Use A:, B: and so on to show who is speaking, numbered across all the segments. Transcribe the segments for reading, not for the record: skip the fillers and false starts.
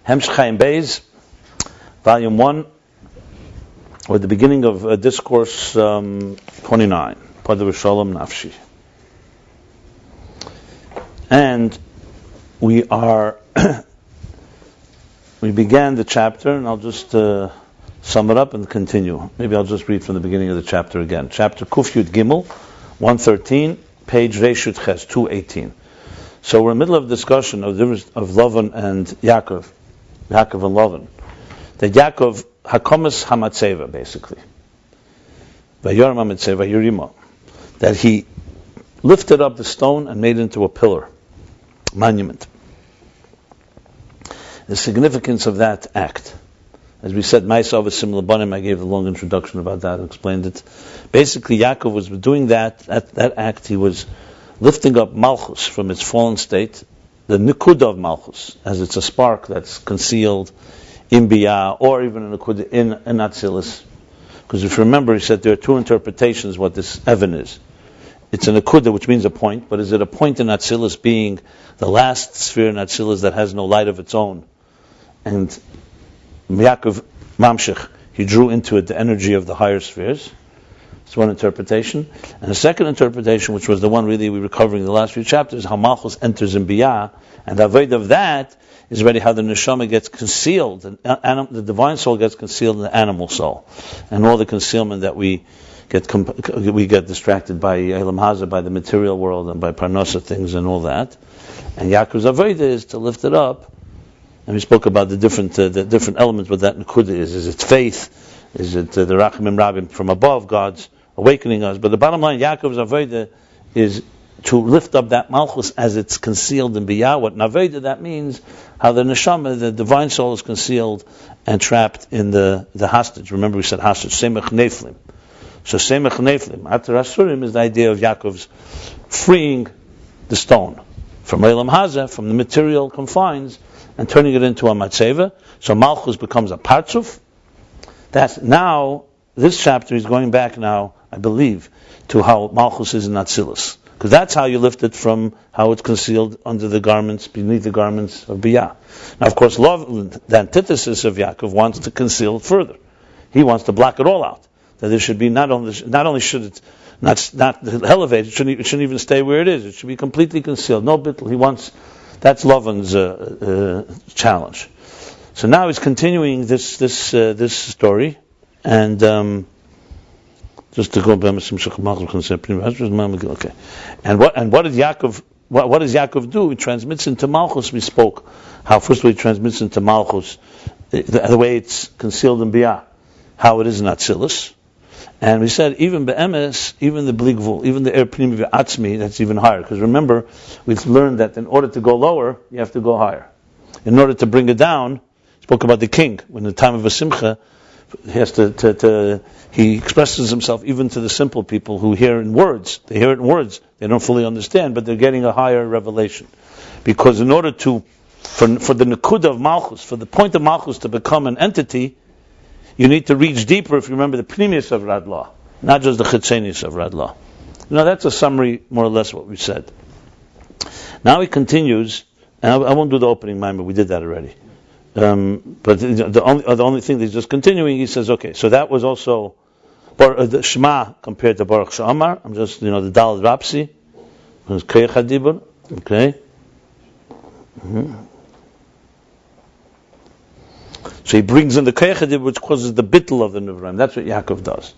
A: Hemshchaim Beis, Volume 1, or the beginning of Discourse 29, Padav Shalom Nafshi. And we began the chapter, and I'll just sum it up and continue. Maybe I'll just read from the beginning of the chapter again. Chapter Kuf Yud Gimel, 113, page Reshut Ches, 218. So we're in the middle of discussion of the difference of Lavan and Yaakov and Lavan. That Yaakov, Hakomas Hamatzeva, basically. Vayoram Hamatzeva Yurima. That he lifted up the stone and made it into a pillar, monument. The significance of that act. As we said, Ma'asav is similar banim. I gave a long introduction about that and explained it. Basically, Yaakov was doing that act. He was lifting up Malchus from its fallen state, the Nikuda of Malchus, as it's a spark that's concealed in Biyah, or even in Nikuda in Atzilus. Because if you remember, he said there are two interpretations what this Evan is. It's a Nikuda, which means a point, but is it a point in Atzilus being the last sphere in Atzilus that has no light of its own? And Yaakov Mamshech, he drew into it the energy of the higher spheres. That's one interpretation. And the second interpretation, which was the one really we were covering in the last few chapters, how Malchus enters in Biyah, and the avoid of that is already how the neshama gets concealed, the divine soul gets concealed in the animal soul, and all the concealment that we get distracted by Elam Hazah, by the material world, and by Parnasa things and all that. And Yaakov's avodah is to lift it up. And we spoke about the different elements what that Nekuda is. Is it faith? Is it the Rachamim Rabbi from above, God's awakening us? But the bottom line, Yaakov's avodah is to lift up that Malchus as it's concealed in Biyah. What Naveda, that means how the Neshama, the divine soul, is concealed and trapped in the hostage. Remember we said hostage, Semech Neflim. So Semech Neflim, Atar Asurim, is the idea of Yaakov's freeing the stone from Elam Hazah, from the material confines, and turning it into a matzeva. So Malchus becomes a partzuf. That's now, this chapter is going back now, I believe, to how Malchus is in Atzilus. Because that's how you lift it from how it's concealed under the garments, beneath the garments of Biyah. Now, of course, love, the antithesis of Yaakov, wants to conceal it further. He wants to block it all out. That there should be not only should it not elevate, it shouldn't even stay where it is. It should be completely concealed. No bittul. He wants. That's Lavan's challenge. So now he's continuing this story, and just to go back, okay. And what does Yaakov do? He transmits into Malchus. We spoke how first he transmits into Malchus the way it's concealed in Biyah, how it is in Atzilus. And we said even be'emes, even the bligvul, even the erpnim v'atzmi, that's even higher. Because remember, we've learned that in order to go lower, you have to go higher. In order to bring it down, spoke about the king. When the time of a simcha, he has he expresses himself even to the simple people who hear in words. They hear it in words. They don't fully understand, but they're getting a higher revelation. Because in order for the nekuda of Malchus, for the point of Malchus to become an entity, you need to reach deeper if you remember the pnimius of Radlah, not just the chitzenius of Radlah. That's a summary, more or less, what we said. Now he continues, and I won't do the opening mind, but we did that already. But the only thing that he's just continuing, he says, okay, so that was also the Shema compared to Baruch Sha'amar. I'm just, the Dal Rapsi, okay. Mm-hmm. So he brings in the Keichadib, which causes the bittul of the Nivraim. That's what Yaakov does.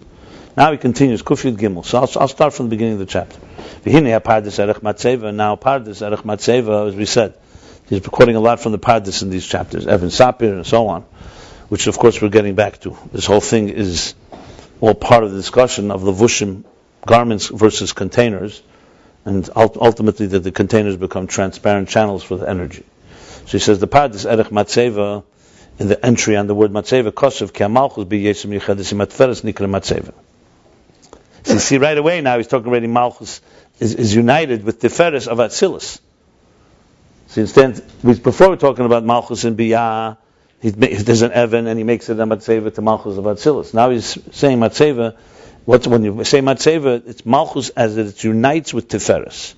A: Now he continues, Kuf Yud Gimel. So I'll start from the beginning of the chapter. Now Pardes Erech Matzeva, as we said, he's quoting a lot from the Pardes in these chapters, Evan Sapir and so on, which of course we're getting back to. This whole thing is all part of the discussion of Levushim, garments versus containers, and ultimately that the containers become transparent channels for the energy. So he says, the Pardes Erech Matzeva, in the entry on the word matzeva, kosev ki amalchus bi yesem yichadis matferes nikra matzeva. So you see right away now he's talking already Malchus is united with the Tiferes of Atzilus. So instead, before we're talking about Malchus in Biyah, there's an Evan and he makes it a matzeva to Malchus of Atzilus. Now he's saying matzeva. When you say matzeva, it's Malchus as it unites with Tiferes.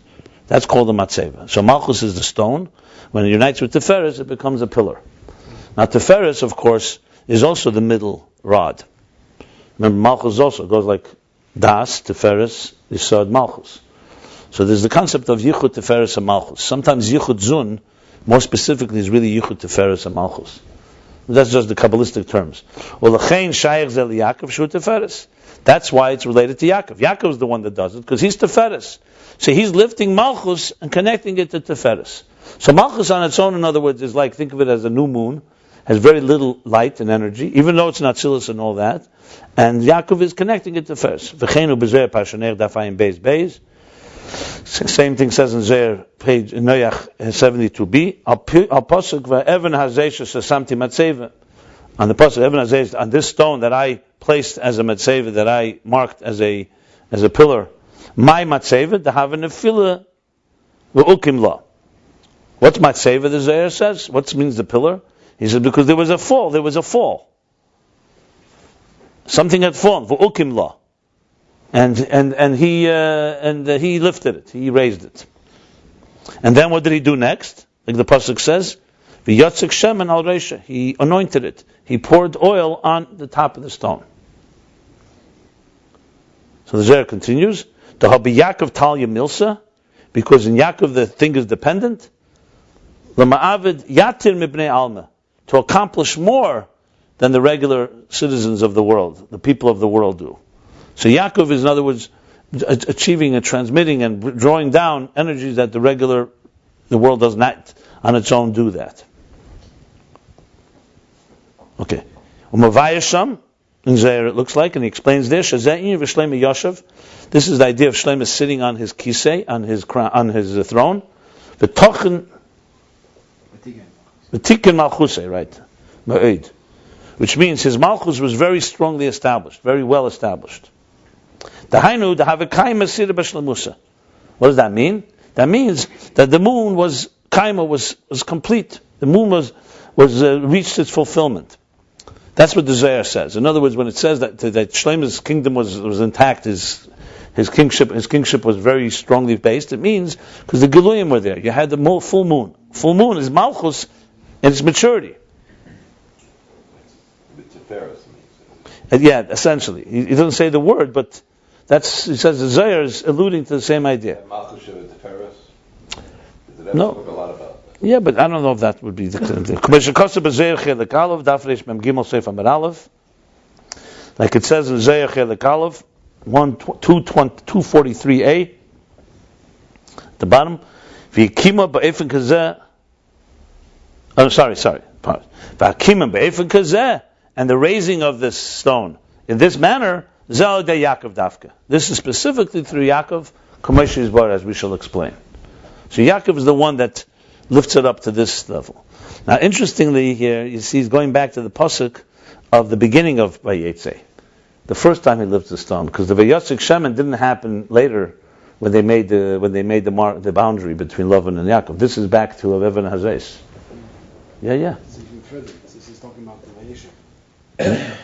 A: That's called a matzeva. So Malchus is the stone. When it unites with Tiferes, it becomes a pillar. Now Tiferes, of course, is also the middle rod. Remember, Malchus also goes like Das, Tiferes, Yisod, Malchus. So there's the concept of Yichud, Tiferes, and Malchus. Sometimes Yichud Zun, more specifically, is really Yichud, Tiferes, and Malchus. That's just the Kabbalistic terms. That's why it's related to Yaakov. Yaakov is the one that does it, because he's Tiferes. So he's lifting Malchus and connecting it to Tiferes. So Malchus on its own, in other words, is like, think of it as a new moon, has very little light and energy, even though it's not Atzilus and all that. And Yaakov is connecting it to Tiferes. Same thing says in Zeir, page Noyach 72b. Al pasuk va'evan hazesha sasamti matzeva. On the pasuk, Evan hazesha, on this stone that I placed as a matzeva, that I marked as a pillar. My matzeva, the haven nefila v'ukim la. What's matzeva? The Zeir says. What means the pillar? He said because there was a fall. There was a fall. Something had fallen. V'ukim la. And he lifted it. He raised it. And then what did he do next? Like the pasuk says, "V'yatzik shemen al reisha." He anointed it. He poured oil on the top of the stone. So the Zohar continues, "To have Yaakov talya milsa," because in Yaakov the thing is dependent. L'ma'avid yatir mibnei alma, to accomplish more than the regular citizens of the world, the people of the world do. So Yaakov is, in other words, achieving and transmitting and drawing down energies that the world does not on its own do that. Okay. Umavayasham, in Zeir it looks like, and he explains there, Shazayin v'Shleima Yoshev. This is the idea of Shleima sitting on his kisei, on his throne. V'tochen, v'tiken malchusei, right? Ma'id. Which means his malchus was very strongly established, very well established. What does that mean? That means that the moon was complete. The moon was reached its fulfillment. That's what the Zohar says. In other words, when it says that Shleima's kingdom was intact, his kingship was very strongly based, it means because the Giluyim were there. You had the full moon. Full moon is Malchus in its maturity. Yeah, essentially. He doesn't say the word, but he says the Zohar is alluding to the same idea. No. Yeah, but I don't know if that would be the like it says in Zohar Chelik Aleph 243a, the bottom. And the raising of this stone in this manner, Zal de Yaakov Dafka. This is specifically through Yaakov, as we shall explain. So Yaakov is the one that lifts it up to this level. Now, interestingly, here you see he's going back to the pasuk of the beginning of Vayetze, the first time he lifts the stone, because the Vayotzik Shemen didn't happen later when they made the boundary between Lavan and Yaakov. This is back to Evan Hazes. Yeah.
B: This is talking about the Vayisha.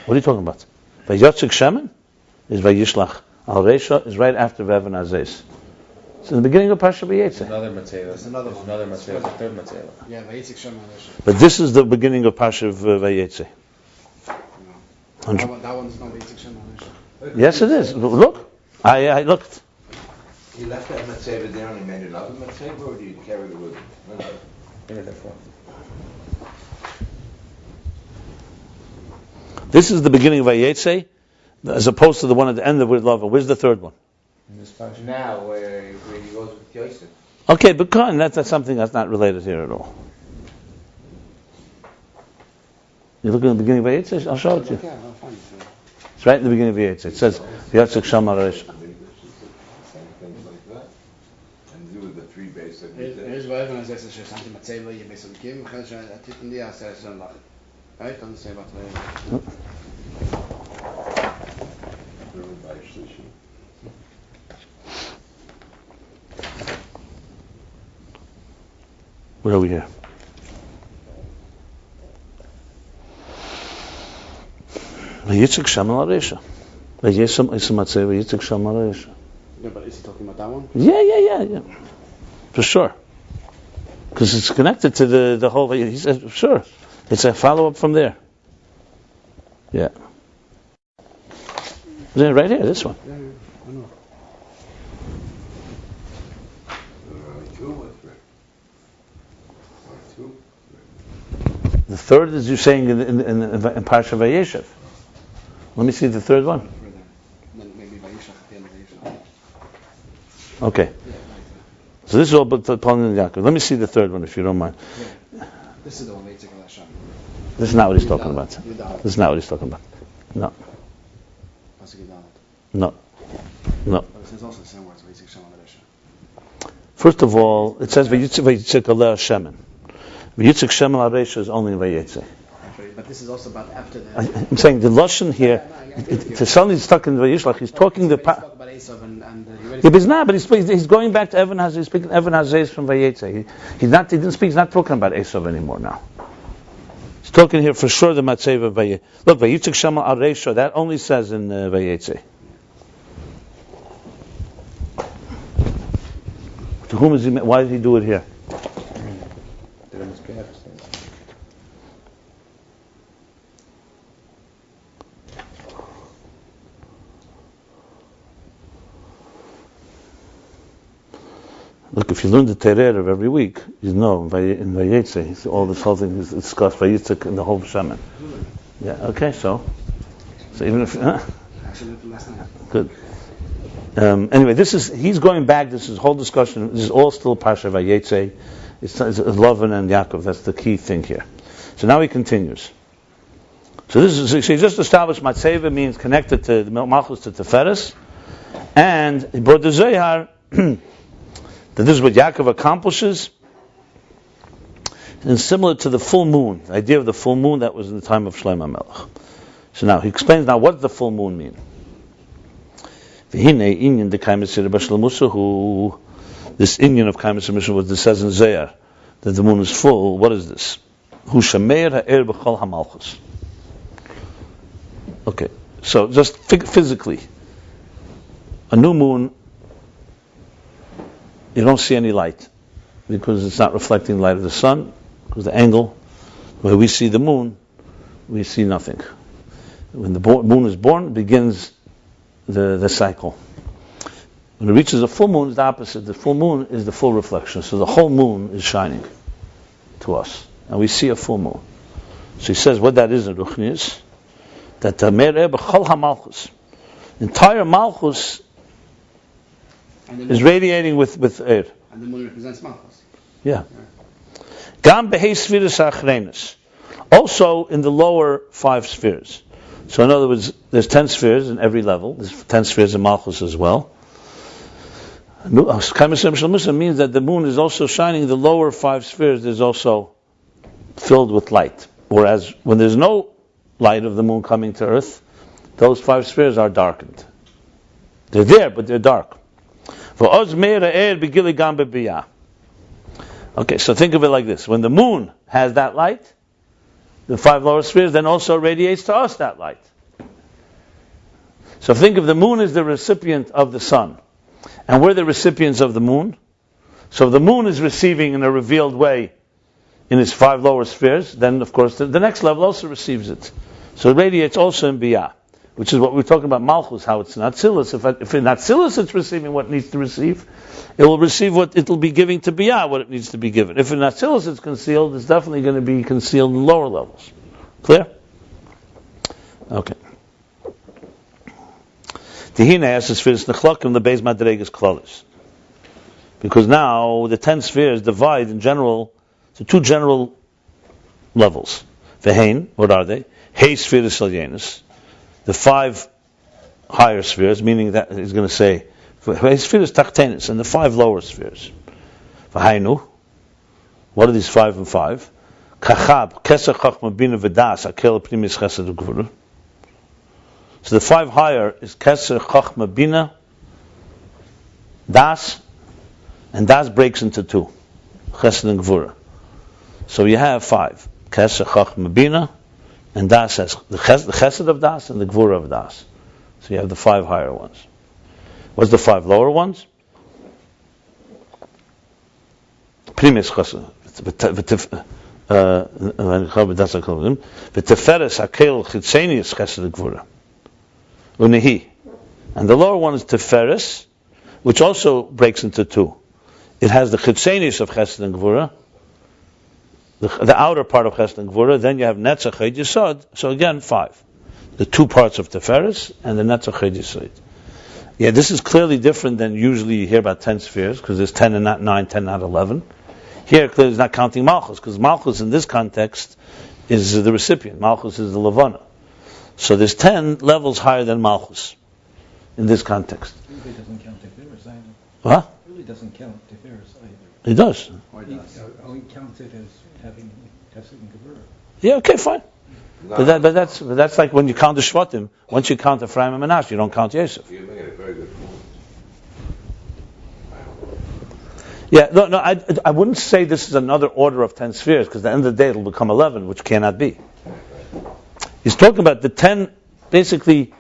A: What are you talking about? Vayotzik Shemen is Vayishlach. Al Reisha is right after Evan Hazes. It's in the beginning of Parsha Vayetze.
C: Another Matzeva. Another Matzeva. The third Matzeva.
B: Yeah, Vayetzik Shemen.
A: But this is the beginning of Parsha Vayetze.
B: No. That one is not Vayetzik Shemen.
A: Yes, it is. Look, I looked.
D: He left that Matzeva there and he made another Matzeva, or do you carry it with him?
A: This is the beginning of Vayetze, as opposed to the one at the end of with love. Where's the third one?
D: In this Parsha now, where he goes with Yosef.
A: Okay, but that's something that's not related here at all. You look at the beginning of Vayetze? I'll show it to you.
B: Yeah, I'll find it.
A: It's right in the beginning of Vayetze. It says, Vayotzik Shemen Al Reisha.
D: Things like that. And do the three basic.
B: Here's what everyone says: "Sheshanti Matzeva Yebesam Kim." Atitin Dia says Lach. Right? Doesn't say about the.
A: Where are we here? Vayitzik Shemen Al Reisha. Vayesam Matzeva Vayitzik Shemen Al Reisha.
B: Yeah, but is he talking about that one?
A: Yeah. For sure. Because it's connected to the whole. He says, sure. It's a follow-up from there. Yeah. Is it right here, this one?
B: Yeah, I know.
D: Two or three? Or two?
A: The third is you saying in Parsha Vayeshev. Let me see the third one.
B: Further. Then maybe Vayishlach at the end of Vayishlach.
A: Okay.
B: Yeah,
A: So this is all but Paul and Yaakov. Let me see the third one if you don't mind.
B: yeah. This is the one Vayitzik al-Hashem.
A: This is not what he's talking about.
B: Yudalet.
A: This is not what he's talking about. No.
B: Pasuk Yudalet.
A: No. No.
B: But it says also the same words, Vayitzik Shem al-Resha.
A: First of all, it says Vayitzik Aleh Shemen. Vayitzik Shemen al-Resha is only in Vayetze.
B: But this is also about after the...
A: I'm saying the Lashon here, to suddenly stuck in Vayishlach, he's talking the...
B: spoke about Esav and
A: Yeah, but he's not. But he's going back to Evan Hazez. He's speaking Evan Hazez from Vayetze. He didn't speak. He's not talking about Esav anymore now. He's talking here for sure the Matzeva of Vayetze. Look, Vayitzik Shemal Al Reisha. That only says in Vayetze. To whom is he? Why did he do it here? Look, if you learn the Terer of every week, you know in Vayetze, all this whole thing is discussed Vayitzik and the whole Shemen. Yeah. Okay. So even if
B: actually last night.
A: good. Anyway, he's going back. This is whole discussion. This is all still Parsha Vayetze. It's Lavan and Yaakov. That's the key thing here. So now he continues. So he just established Matzeva means connected to the Malchus to Teferes, and he brought the Zohar. That this is what Yaakov accomplishes, and similar to the full moon, the idea of the full moon that was in the time of Shlomo Melech. So now he explains what does the full moon mean. This Inyan of Kaimis Mishnah, what this says in Zohar, that the moon is full. What is this? Hu shameir ha'er b'chol ha'malchus. Okay, so just physically, a new moon. You don't see any light because it's not reflecting the light of the sun, because the angle where we see the moon, we see nothing. When the moon is born, it begins the cycle. When it reaches a full moon, it's the opposite. The full moon is the full reflection. So the whole moon is shining to us. And we see a full moon. So he says what that is in Ruchnius, that the Me'er b'chol ha'malchus, entire malchus is radiating with air.
B: And the moon represents Malchus.
A: Yeah. Gam behei spheres ha'achrenis. Also in the lower 5 spheres. So in other words, there's 10 spheres in every level. There's 10 spheres in Malchus as well. Means that the moon is also shining. The lower 5 spheres is also filled with light. Whereas when there's no light of the moon coming to Earth, those 5 spheres are darkened. They're there, but they're dark. Okay, so think of it like this. When the moon has that light, the 5 lower spheres then also radiates to us that light. So think of the moon as the recipient of the sun. And we're the recipients of the moon. So the moon is receiving in a revealed way in its 5 lower spheres. Then, of course, the next level also receives it. So it radiates also in Biyah. Which is what we're talking about Malchus, how it's not Atzilus. If in Atzilus it's receiving what it needs to receive, it will receive what it will be giving to Biyah, what it needs to be given. If in Atzilus it's concealed, it's definitely going to be concealed in lower levels. Clear? Okay. Tihina asks spheres nechlakim the Beis Madregas Klalis. Because now the 10 spheres divide in general to 2 general levels. Vehein, what are they? Hei spheres Salyenus. The 5 higher spheres, meaning that he's going to say, spheres tachtenis, and the 5 lower spheres. V'hainu, what are these 5 and 5? Kachab, kesach chachma bina v'das, akel primis chesed u'gvura. So the 5 higher is kesach chachma bina, das, and das breaks into 2, chesed and gvura. So you have 5, kesach chachma bina, and Das has the chesed of Das and the gvura of Das. So you have the 5 higher ones. What's the 5 lower ones? Primis chesed. And the lower one is Tiferes, which also breaks into two. It has the chitzenius of Chesed and Gvura, the outer part of Chesed and Gvura. Then you have Netzach Ched Yesod. So again, 5. The two parts of Tiferes and the Netzach Ched Yesod. Yeah, this is clearly different than usually you hear about 10 spheres, because there's 10 and not 9, 10 not 11. Here, clearly, it's not counting Malchus, because Malchus in this context is the recipient. Malchus is the Levana. So there's 10 levels higher than Malchus in this context.
E: It really doesn't count Tiferes either.
A: What?
E: It really doesn't count Tiferes either.
A: It does.
E: He counts it as having Chesed and Gevurah.
A: Yeah, okay, fine.
D: No.
A: But that's like when you count the Shvatim. Once you count Ephraim and Menashe, you don't count Yosef.
D: You're making a very good point.
A: Yeah, no, I wouldn't say this is another order of 10 spheres, because at the end of the day it'll become 11, which cannot be. He's talking about the 10, basically,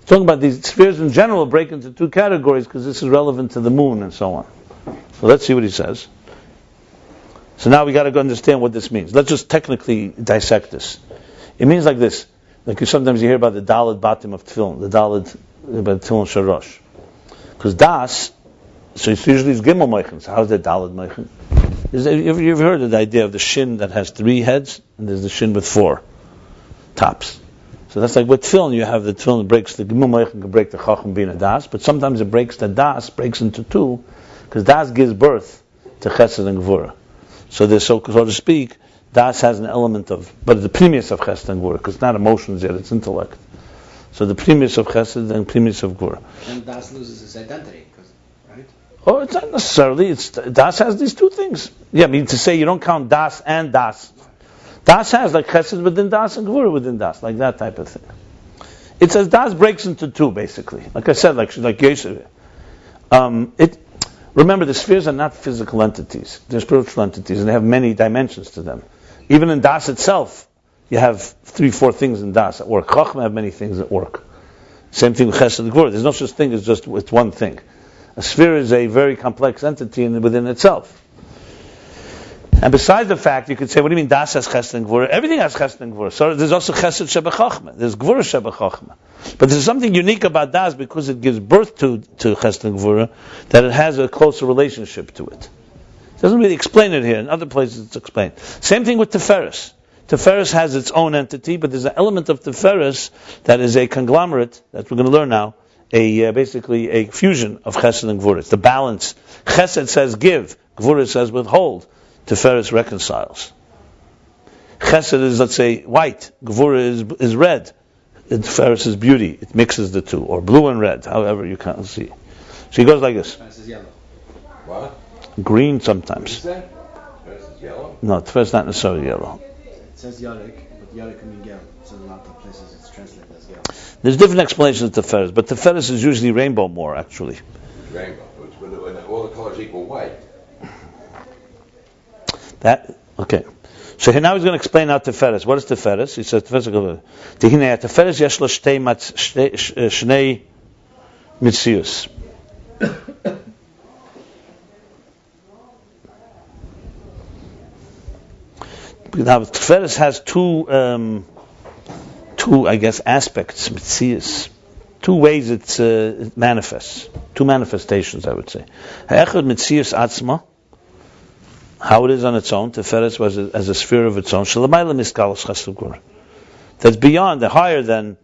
A: talking about these spheres in general break into two categories, because this is relevant to the moon and so on. So let's see what he says. So now we got to go understand what this means. Let's just technically dissect this. It means like this. Like sometimes you hear about the Daled Batim of Tefillin, the Daled about Tefillin Sharosh. Because Das, so it's usually Gimel Meichen. So how's that Daled Meichen? You've heard of the idea of the shin that has 3 heads, and there's the shin with 4 tops. So that's like with Tefillin, you have the Tefillin that breaks the Gimel Meichen, can break the Chacham Bina Das, but sometimes it breaks the Das, breaks into 2, because Das gives birth to Chesed and Gvura. So there's, so to speak, Das has an element of, but the premise of Chesed and Gvura, because it's not emotions yet, it's intellect. So the premise of Chesed and premise of Gvura.
B: And Das loses its identity, right?
A: Oh, it's not necessarily. It's Das has these 2 things. Yeah, I mean to say you don't count Das and Das. Das has like Chesed within Das and Gvura within Das, like that type of thing. It says Das breaks into 2, basically. Like I said, like Yosef. Remember, the spheres are not physical entities; they're spiritual entities, and they have many dimensions to them. Even in Das itself, you have 3-4 things in Das at work. Chachma have many things at work. Same thing with Chesed and Gvura. There's no such thing as just with one thing. A sphere is a very complex entity within itself. And besides the fact, you could say, what do you mean Das has Chesed and Gvura? Everything has Chesed and Gvura. So there's also Chesed Sheba Chachma. There's Gvura Sheba Chachma. But there's something unique about Das because it gives birth to Chesed and Gvura, that it has a closer relationship to it. It doesn't really explain it here. In other places it's explained. Same thing with Tiferes. Tiferes has its own entity, but there's an element of Tiferes that is a conglomerate, that we're going to learn now, basically a fusion of Chesed and Gvura. It's the balance. Chesed says give, Gvura says withhold. Tiferes reconciles. Chesed is, let's say, white. Gvura is red. And Tiferes is beauty. It mixes the two, or blue and red, however you can see. So he goes like this.
B: Tiferes is yellow.
D: What?
A: Green
D: What
A: sometimes.
D: is that? This is yellow?
A: No, Tiferes is not necessarily yellow.
B: It says Yarek, but Yarek can mean Gel. So in a lot of places it's translated as Gel.
A: There's different explanations of Tiferes, but Tiferes is usually rainbow more, actually.
D: Rainbow. When all the colors equal white.
A: Okay. So here now he's going to explain now Tiferes. What is Tiferes? He says Tiferes yesh lo shnei mitzius. Now Tiferes has two I guess aspects, mitzius. 2 ways it manifests. 2 manifestations, I would say. Ha'echad mitzius atzma. How it is on its own, Tiferes was as a sphere of its own. That's beyond, higher than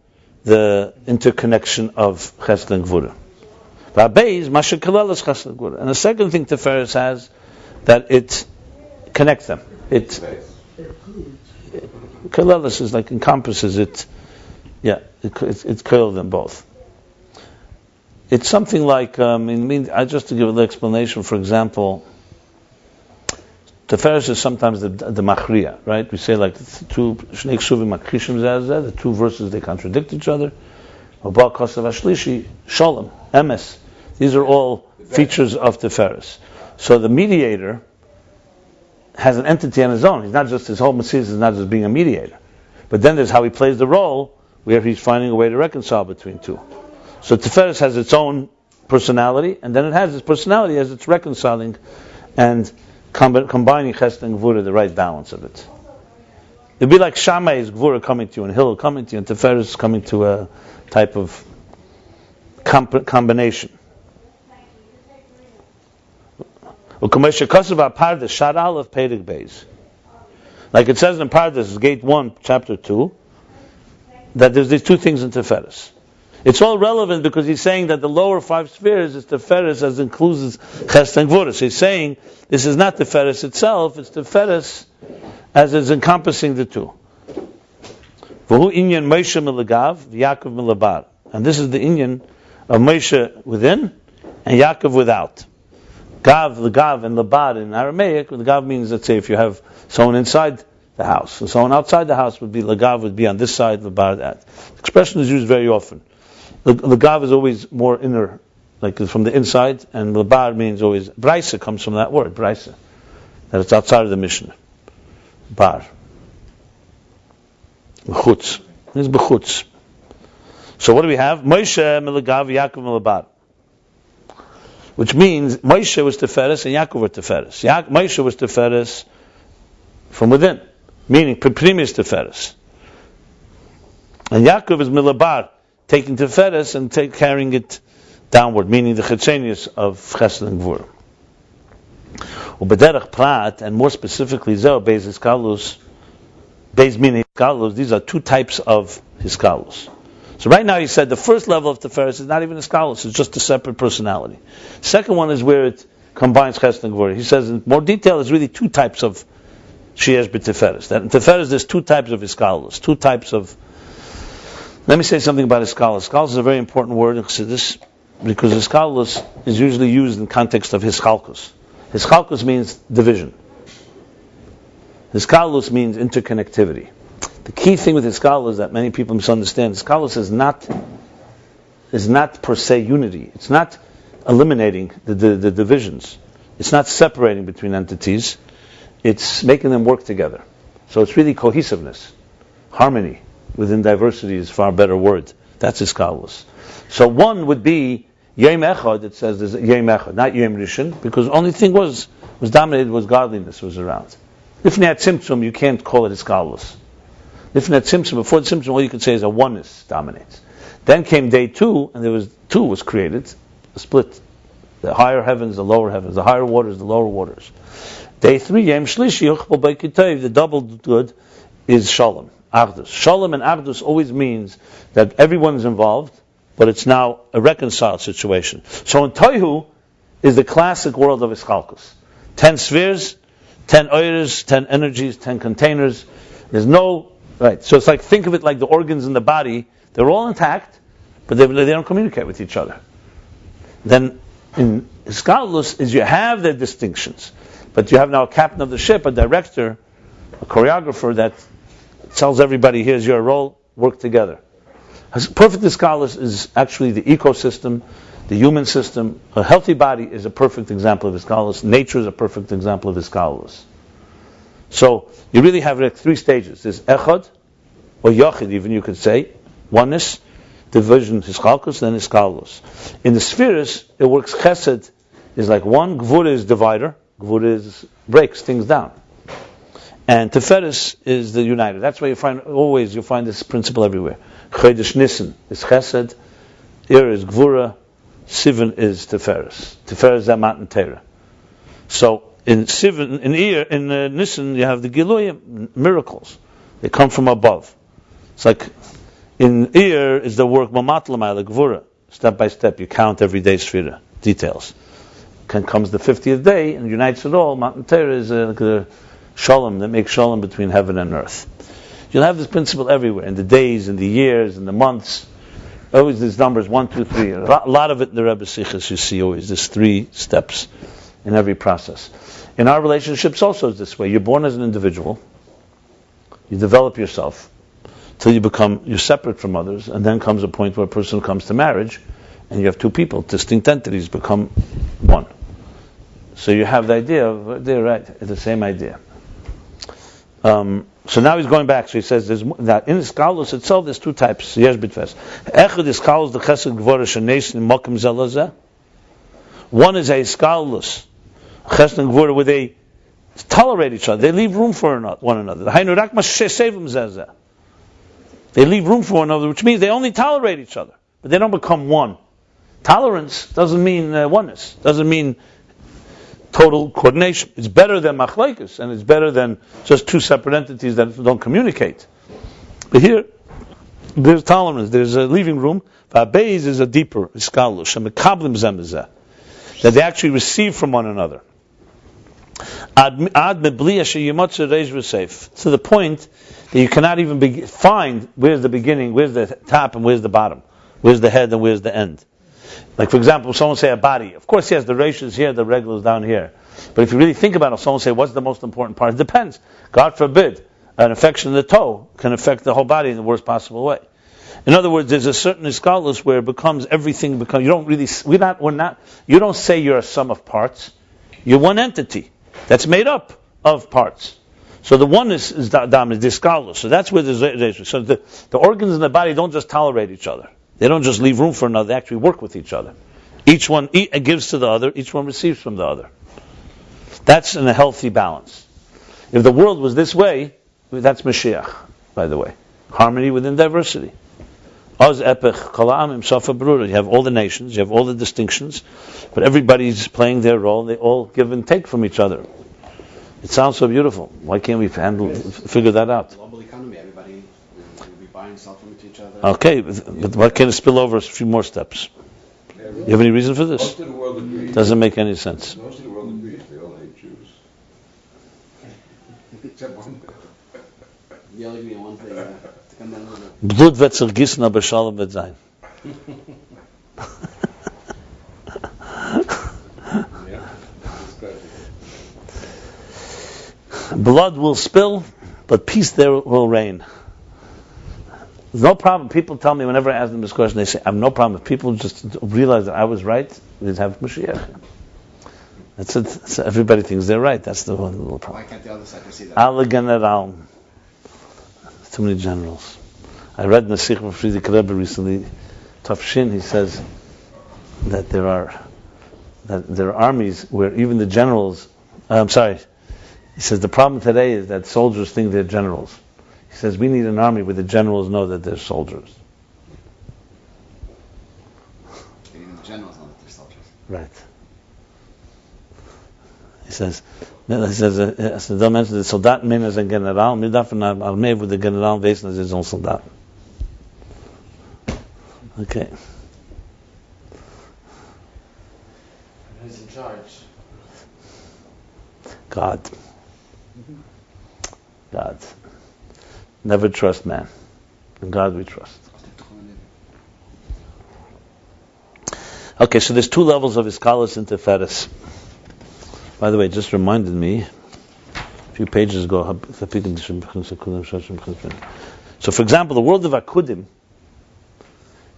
A: the interconnection of Chesed and Gvura. Rabbi Masha Kalelas Chesed and Gvura. And the second thing Tiferes has, that it connects them. Kalelas is like encompasses it. Yeah, it curls them both. It's something like, just to give a little explanation, for example, Tiferes is sometimes the machriya, right? We say like shnei ksuvim makrishim zeh, the 2 verses they contradict each other. Haba kosav ashlishi, shalom, emes. These are all features of Tiferes. So the mediator has an entity on his own. He's not just, his whole Messias is not just being a mediator. But then there's how he plays the role, where he's finding a way to reconcile between 2. So Tiferes has its own personality, and then it has its personality as it's reconciling and combining Chesed and Gvura, the right balance of it. It'd be like Shammai's Gvura coming to you, and Hillel coming to you, and Tiferes coming to a type of combination. Like it says in Pardes, Gate 1, Chapter 2, that there's these two things in Tiferes. It's all relevant because he's saying that the lower 5 spheres is Tiferes as includes Chesed and Gvura. So he's saying this is not Tiferes itself, it's Tiferes as is encompassing the two. And this is the inyan of Moshe within and Yaakov without. Gav, the Gav, and Labad in Aramaic, the Gav means, let's say, if you have someone inside the house, and someone outside the house would be, Lagav would be on this side, Labad that. The expression is used very often. Lagav is always more inner, like from the inside, and Labad means always, Braisa comes from that word, Braisa, that it's outside of the Mishnah. Bar. B'chutz. This is B'chutz. So what do we have? Moshe, Melagav, Yaakov, Melabad. Which means Moshe was Tiferes and Yaakov were Tiferes. Moshe was Tiferes from within, meaning Primis Tiferes. And Yaakov is Milabar, taking Tiferes and carrying it downward, meaning the Chetzenius of Chesed and Gvura. Ubederach Prat, and more specifically Zeo, Beis Hiskalus, Beis Min Hiskalus, these are two types of Hiskalus. So right now he said the first level of Tiferes is not even a Hiskalus, it's just a separate personality. Second one is where it combines Chesed and Gvura. He says in more detail there's really two types of Sheyesh b'Tiferes. That in Tiferes there's two types of Hiskalus, two types of... Let me say something about Hiskalus. Hiskalus is a very important word in Chassidus because Hiskalus is usually used in context of Hischalkus. Hischalkus means division. Hiskalus means interconnectivity. The key thing with Hiskalus that many people misunderstand, Hiskalus is not per se unity. It's not eliminating the divisions. It's not separating between entities. It's making them work together. So it's really cohesiveness, harmony within diversity is a far better word. That's Hiskalus. So one would be Yom Echad. It says there's Yom Echad, not Yom Rishon, because the only thing was dominated was godliness was around. Lifnei Tzimtzum, you can't call it Hiskalus. Lifnei Tzimtzum, before the Tzimtzum, all you could say is a oneness dominates. Then came day 2, and there was 2 was created, a split. The higher heavens, the lower heavens, the higher waters, the lower waters. Day 3, Yom Shlishi, the double good is Shalom, Achdus. Shalom and Achdus always means that everyone's involved, but it's now a reconciled situation. So in Tohu is the classic world of Ischalkus. 10 spheres, 10 oirs, 10 energies, 10 containers. There's no... Right, so it's like, think of it like the organs in the body, they're all intact, but they don't communicate with each other. Then in Iskalus is you have their distinctions, but you have now a captain of the ship, a director, a choreographer that tells everybody, here's your role, work together. Perfect Iskalus is actually the ecosystem, the human system. A healthy body is a perfect example of Iskalus. Nature is a perfect example of Iskalus. So you really have like 3 stages. There's Echad, or Yochid even you could say, oneness, division, Hischalkus, then Hiskalus. In the spheres, it works Chesed is like 1, Gvura is divider, Gvura is breaks things down. And Tiferes is the uniter. That's why you'll find this principle everywhere. Chodesh Nisan is Chesed, Ir is Gvura, Sivan is Tiferes. Tiferes is that mountain Torah. So in Sivan, in Nisan, you have the Giluyim, miracles. They come from above. It's like in Ir is the work Mamatlamai, like Gvura. Step by step, you count every day Sfira, details. Comes the 50th day and unites it all. Mountain Torah is like a shalom that makes shalom between heaven and earth. You'll have this principle everywhere, in the days, in the years, in the months. Always these numbers, 1, 2, 3. A lot of it in the Rebbe Sichos you see always. There's 3 steps in every process. In our relationships also is this way. You're born as an individual. You develop yourself till you're separate from others, and then comes a point where a person comes to marriage, and you have 2 people, distinct entities, become one. So you have the idea of, they're right, it's the same idea. So now he's going back. So he says that in the Iskalus itself there's 2 types. Yesh bitves. Echad Iskalus the Chesed Gvura sheneis in Mokim Zelazeh. One is a Iskalus Chesed Gvura where they tolerate each other. They leave room for one another. They leave room for one another, which means they only tolerate each other, but they don't become one. Tolerance doesn't mean oneness. Doesn't mean total coordination. It's better than machlekes, and it's better than just two separate entities that don't communicate. But here, there's tolerance. There's a leaving room. Beis is a deeper iskalush, that they actually receive from one another. To the point that you cannot even find where's the beginning, where's the top, and where's the bottom, where's the head, and where's the end. Like, for example, someone say a body. Of course, yes, the ratios here, the regulars down here. But if you really think about it, someone say, what's the most important part? It depends. God forbid, an affection in the toe can affect the whole body in the worst possible way. In other words, there's a certain iskalus where it becomes everything. You don't say you're a sum of parts. You're one entity that's made up of parts. So the oneness is dominant, the iskalus. So that's where there's ratio. So the organs in the body don't just tolerate each other. They don't just leave room for another, they actually work with each other. Each one gives to the other, each one receives from the other. That's in a healthy balance. If the world was this way, that's Mashiach, by the way. Harmony within diversity. Oz epech kalam imsafa brura. You have all the nations, you have all the distinctions, but everybody's playing their role, they all give and take from each other. It sounds so beautiful. Why can't we figure that out?
B: Global economy, everybody will be buying stuff from each other.
A: Okay, but why can't it spill over a few more steps? You have any reason for this?
D: Most of the world agrees.
A: Doesn't make any sense.
D: Most of the world agrees. They all hate Jews. Except one.
B: You only give me one thing to come down with it.
A: Blut wird zergissen, aber Shalom wird sein. Blood will spill, but peace there will reign. There's no problem. People tell me whenever I ask them this question, they say, I have no problem. If people just realize that I was right, they'd have Mashiach. That's it. So everybody thinks they're right. That's the one little problem.
B: Why can't the other side see that?
A: Alle General. Too many generals. I read in the Sikh of Friedrich Rebbe recently, Tafshin, he says that there are armies where even the generals, he says the problem today is that soldiers think they're generals. He says we need an army where the generals know that they're soldiers.
B: Even the generals know that they're soldiers.
A: Right. He says, da mensen de soldaten meinen als een generaal, mir darf een armee wo de generaal wezen als zo'n soldaat. Okay.
B: Who's in charge?
A: God. Never trust man. In God we trust. Okay, so there's two levels of Iskalos and Teferes. By the way, it just reminded me, a few pages ago, so for example, the world of Akudim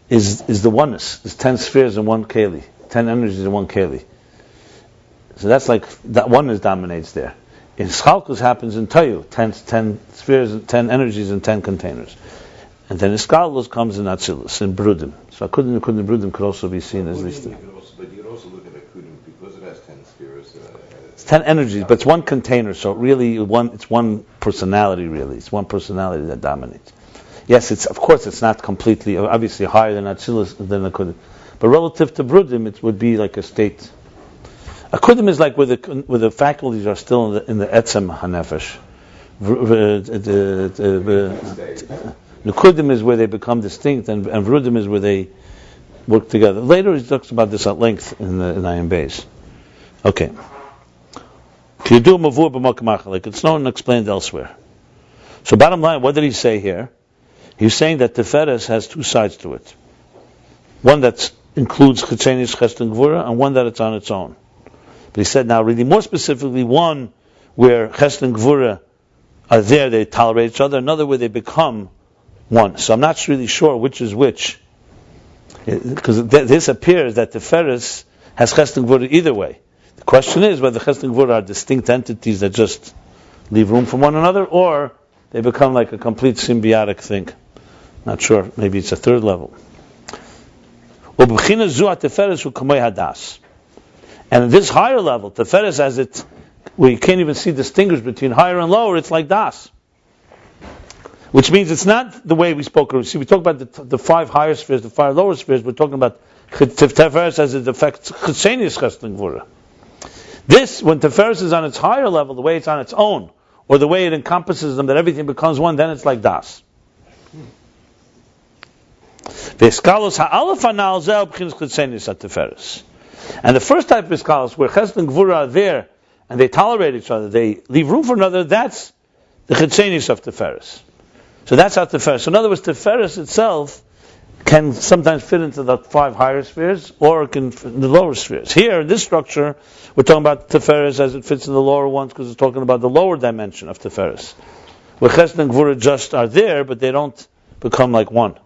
A: is the oneness. There's 10 spheres in one keli, 10 energies in one keli. So that's like, that oneness dominates there. In Schalkus happens in Tayu, 10 spheres, 10 energies in 10 containers. And then Iskalos comes in Atzilus, in Brudim. So Akudim and Brudim could also be seen as these things.
D: But you can also look at Akudim because it has 10 spheres.
A: It's 10 energies, but it's one container, so really it's one personality, really. It's one personality that dominates. Yes, of course it's not completely, obviously higher than Atzilus, than Akudim. But relative to Brudim, it would be like a state. Akudim is like where the faculties are still in the Etzem HaNefesh. Nukudim is where they become distinct, and Vrudim is where they work together. Later he talks about this at length in Ayin Beis. Okay. Like it's known and explained elsewhere. So bottom line, what did he say here? He's saying that Teferes has two sides to it. One that includes Chechenis, Chesed, and Gvura, and one that it's on its own. But he said now really more specifically, one where Chesed and Gvura are there, they tolerate each other, another where they become one. So I'm not really sure which is which. Because this appears that Teferes has Chesed and Gvura either way. The question is whether Chesed and Gvura are distinct entities that just leave room for one another, or they become like a complete symbiotic thing. Not sure. Maybe it's a third level. And in this higher level, Teferes, as it where you can't even distinguish between higher and lower, it's like das. Which means it's not the way we spoke. See, we talk about the 5 higher spheres, the 5 lower spheres. We're talking about Tiferes as it affects Chetzenius Chesed Gvura. This, when Tiferes is on its higher level, the way it's on its own, or the way it encompasses them, that everything becomes one, then it's like das. Veskalos ha'alef hanal zeh b'chinas Chetzenius at-Tiferes. And the first type of Veskalos, where Chesed and Gvura are there, and they tolerate each other, they leave room for another, that's the Chetzenius of Tiferes. So that's how Tiferes. So in other words, Tiferes itself can sometimes fit into the 5 higher spheres, or it can fit in the lower spheres. Here, in this structure, we're talking about Tiferes as it fits in the lower ones, because it's talking about the lower dimension of Tiferes. Where Chesed and Gvura just are there, but they don't become like one.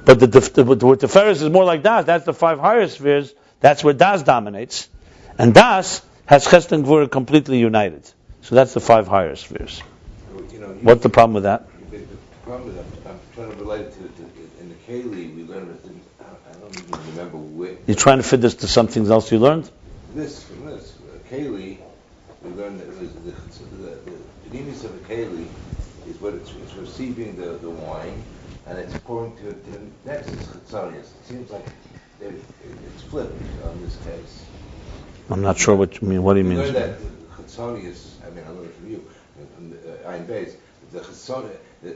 A: But where Tiferes is more like Das, that's the 5 higher spheres, that's where Das dominates. And Das has Chesed and Gvura completely united. So that's the 5 higher spheres. What's the problem with that?
D: The problem is I'm trying to relate it to in the Keli we learned it. I don't even remember where.
A: You're trying to fit this to something else you learned?
D: From this Keli, we learned that the pneumis of the Keli is what it's receiving the wine, and it's pouring to the next is Chetzonius. It seems like it's flipped on this case.
A: I'm not sure what you mean. What do you mean?
D: We learned that Chetzonius, I learned it from you, from the Ayin Beis, the Chetzonius. The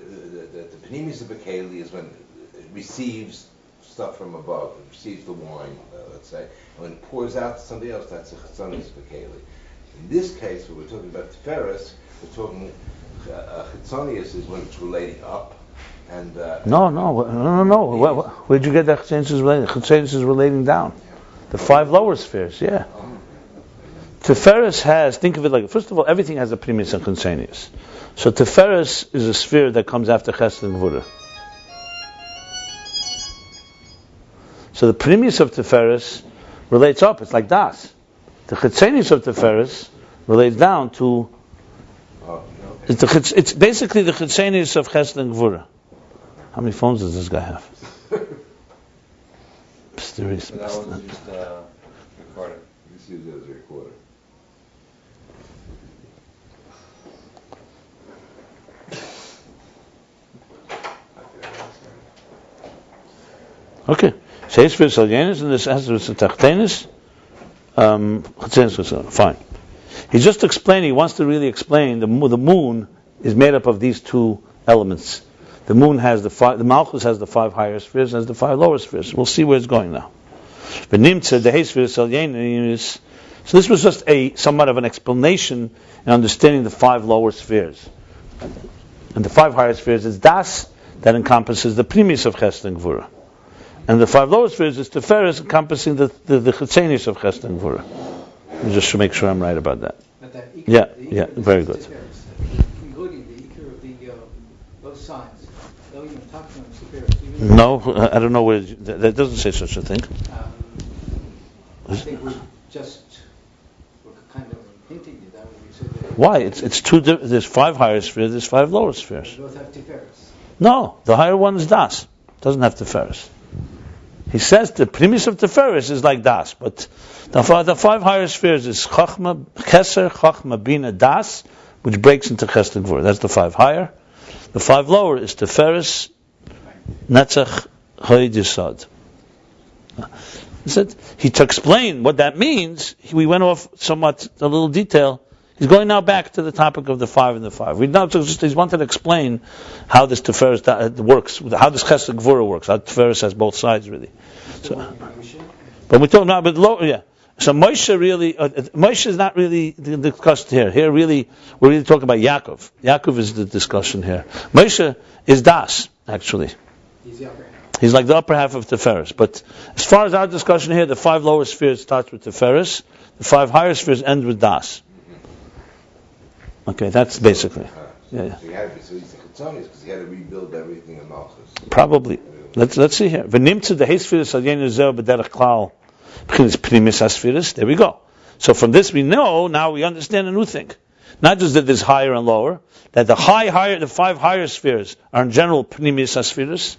D: pneumis of a keli is when it receives stuff from above, it receives the wine, let's say, and when it pours out to somebody else, that's a chetzonius of a keli. In this case, when we're talking about Tiferes, we're talking chetzonius is when it's relating up, and
A: no. Where'd you get that chetzonius is relating? Chetzonius is relating down. The 5 lower spheres, yeah. Tiferes has, think of it like, first of all, everything has a pneumis and chetzonius. So Tiferes is a sphere that comes after Chesed and Gvura. So the pneumis of Tiferes relates up, it's like Das. The Chetzenius of Tiferes relates down to, it's basically the Chetzenius of Chesed and Gvura. How many phones does this guy have? Mysterious.
C: So that was just recording.
D: This is as a recorder.
A: Okay. Sheis for Salyanis and this answer is Tachtenis. Fine. He's just explaining, he wants to really explain the moon is made up of these 2 elements. The moon has the Malchus has the 5 higher spheres, has the 5 lower spheres. We'll see where it's going now. But Nimtza, the Heis for Salyanis. So this was just somewhat of an explanation in understanding the 5 lower spheres. And the 5 higher spheres is Das, that encompasses the pneumis of Chesed and Gvura. And the 5 lower spheres is Tiferes, encompassing the Chetzenius of Chesed and Gvura. Just to make sure I'm right about that.
E: But that
A: Yeah, very good.
E: Including the Iker of both sides. Though you're talking about Tiferes.
A: No, I don't know where, that doesn't say such a thing.
E: I think we're kind of hinting at that when we said that.
A: Why? It's 2, there's 5 higher spheres, there's 5 lower spheres.
E: They both have Tiferes.
A: No, the higher one is Das. Doesn't have Tiferes. He says the premise of Tiferes is like Das, but the 5 higher spheres is Chachma, Keser, Chachma, Bina, Das, which breaks into Chesed and Gvura. That's the 5 higher. The 5 lower is Tiferes, Netzach, Hoid, Yesod. To explain what that means, we went off somewhat, a little detail. He's going now back to the topic of the 5 and the 5. He wanted to explain how this Tiferes works, how this Chesed and Gvura works, how Tiferes has both sides really. So, but we talk now, but yeah. So Moshe is not really discussed here. Here really, we're really talking about Yaakov. Yaakov is the discussion here. Moshe is Das, actually.
E: He's the upper half.
A: He's like the upper half of Tiferes. But as far as our discussion here, the 5 lower spheres starts with Tiferes, the 5 higher spheres end with Das. Okay, that's basically. Yeah.
D: So he's the Chetzonius because he had to rebuild everything in Malchus.
A: Probably. Let's see here. V'nimtzu the heisfiris al yenu zeh b'derech klal primis asfiris. There we go. So from this we know, now we understand a new thing. Not just that there's higher and lower, that the 5 higher spheres are in general primis asfiris.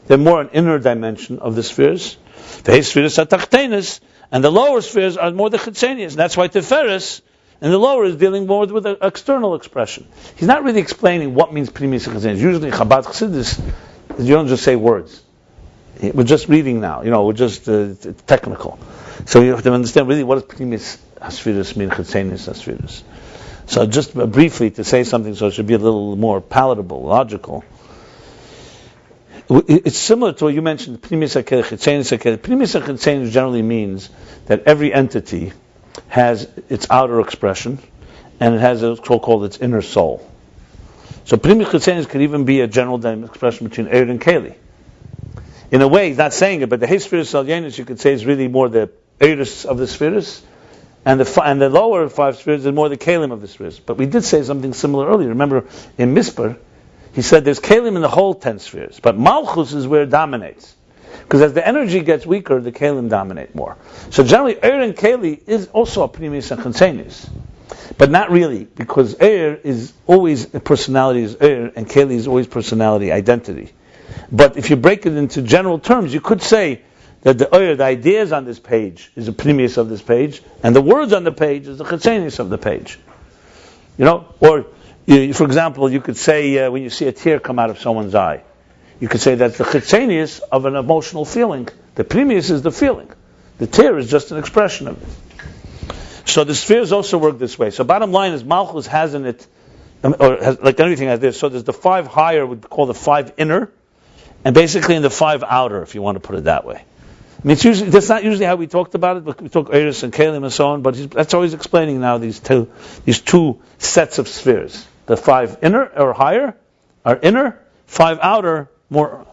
A: They're more an inner dimension of the spheres. The heisfiris atachtenis, and the lower spheres are more the chetzenius. That's why Tiferes and the lower is dealing more with an external expression. He's not really explaining what means Pnimis and Chitzenis. Usually Chabad Chassidus, you don't just say words. We're just reading now, we're just technical. So you have to understand really what does Pnimis Hasfiris mean, Chitzenis Hasfiris. So just briefly to say something so it should be a little more palatable, logical. It's similar to what you mentioned, Pnimis HaKel, Chitzenis HaKel. Pnimis HaKel generally means that every entity has its outer expression and it has a so-called its inner soul. So Pnimis Chitzenis could even be a general expression between Eir and Keli. In a way, he's not saying it, but the Spheres Salyanis, you could say, is really more the Eiris of the Spheres, and the lower 5 spheres is more the Kalim of the spheres. But we did say something similar earlier. Remember, in Mispar, he said there's Kalim in the whole 10 spheres, but Malchus is where it dominates. Because as the energy gets weaker, the Kalim dominate more. So generally, Eir and Keli is also a Pnimis and Chitzenis. But not really, because Eir is always, personality is Eir, and Keli is always personality, identity. But if you break it into general terms, you could say that the ideas on this page is the Pnimis of this page, and the words on the page is the Chitzenis of the page. Or, for example, you could say when you see a tear come out of someone's eye, you could say that's the Chitzenis of an emotional feeling. The Pnimis is the feeling. The tear is just an expression of it. So the spheres also work this way. So bottom line is Malchus has in it, like everything has this, so there's the 5 higher, we'd call the 5 inner, and basically in the 5 outer, if you want to put it that way. I mean, that's not usually how we talked about it, but we talk Eiris and Kalim and so on, but that's always explaining now these two sets of spheres. The 5 inner or higher are inner, 5 outer more.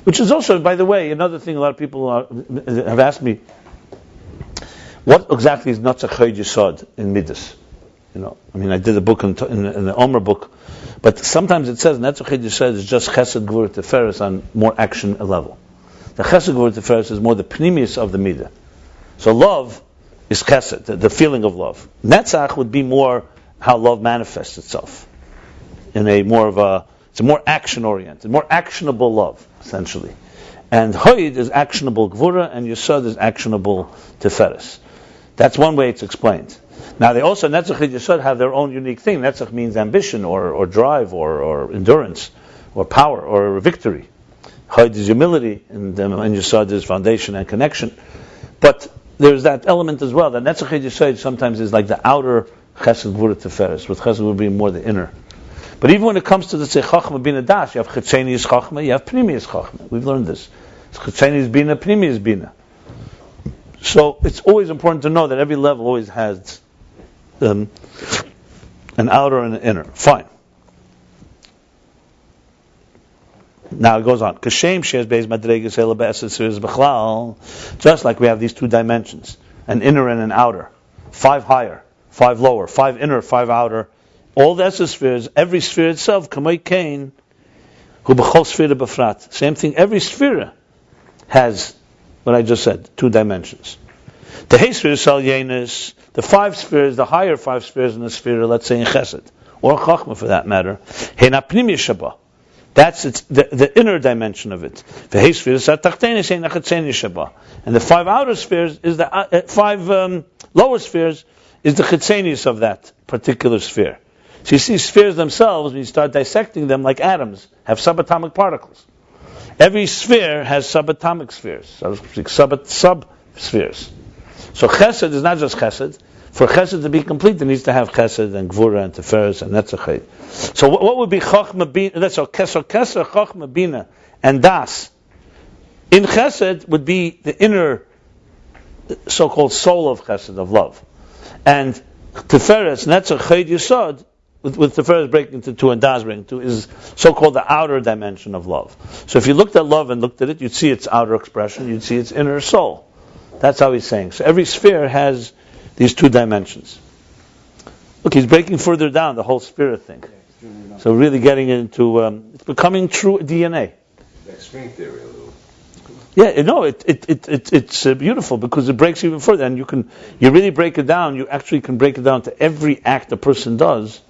A: Which is also, by the way, another thing a lot of people have asked me, what exactly is Natzach Chayid Yisod in Midas? I did a book in the Omer book, but sometimes it says Natzach Chayid Yisod is just Chesed Gvur Teferes on more action level. The Chesed Gvur Teferes is more the Pnimius of the Midah. So love is Chesed, the feeling of love. Netzach would be more how love manifests itself in it's a more action-oriented, more actionable love, essentially. And Hoyd is actionable Gvura, and Yisod is actionable Teferes. That's one way it's explained. Now they also, Netzach and Yisod have their own unique thing. Netzach means ambition, or drive, or endurance, or power, or victory. Hoyd is humility, and Yisod is foundation and connection. But there's that element as well, that Netzach and Yisod sometimes is like the outer Chesed Gvura Teferes, with Chesed would be more the inner. But even when it comes to the Chachma Bina Das, you have Chitzenis Chachma, you have Pnimius Chachma. We've learned this. Chitzenis Bina, Pnimius Bina. So it's always important to know that every level always has an outer and an inner. Fine. Now it goes on. Kashem shares Beis Madregas Ela Be'eses B'chlal. Just like we have these 2 dimensions, an inner and an outer, 5 higher, 5 lower, 5 inner, 5 outer. All the Esses spheres, every sphere itself, Kamei Kain, Hu B'chol Sphira B'frat. Same thing. Every sphere has what I just said, 2 dimensions. The Hay sphere Salyanis, the 5 spheres, the higher 5 spheres in the sphere, let's say in Chesed, or Chachma for that matter, Hena Pnimius Shaba. That's the inner dimension of it. The Hay sphere Satachtenis Hena Chetzenis Shaba. And the 5 outer spheres is the 5 lower spheres is the Chetzenis of that particular sphere. So you see spheres themselves, when you start dissecting them like atoms, have subatomic particles. Every sphere has subatomic spheres, so to speak, sub-spheres. So Chesed is not just Chesed. For Chesed to be complete, it needs to have Chesed and Gvura and Teferes and Netzach. So what would be Chachma Bina? So Keser, Chachma Bina, and Das. In Chesed would be the inner, so-called soul of Chesed, of love. And Teferes, Netzach, Yisod, with Teferes breaking into 2 and Das breaking into 2, is so-called the outer dimension of love. So if you looked at love and looked at it, you'd see its outer expression, you'd see its inner soul. That's how he's saying. So every sphere has these 2 dimensions. Look, he's breaking further down the whole spirit thing. So really getting into, it's becoming true DNA.
D: Like string theory a little.
A: Yeah, no, it's beautiful because it breaks even further, and you really break it down. You actually can break it down to every act a person does.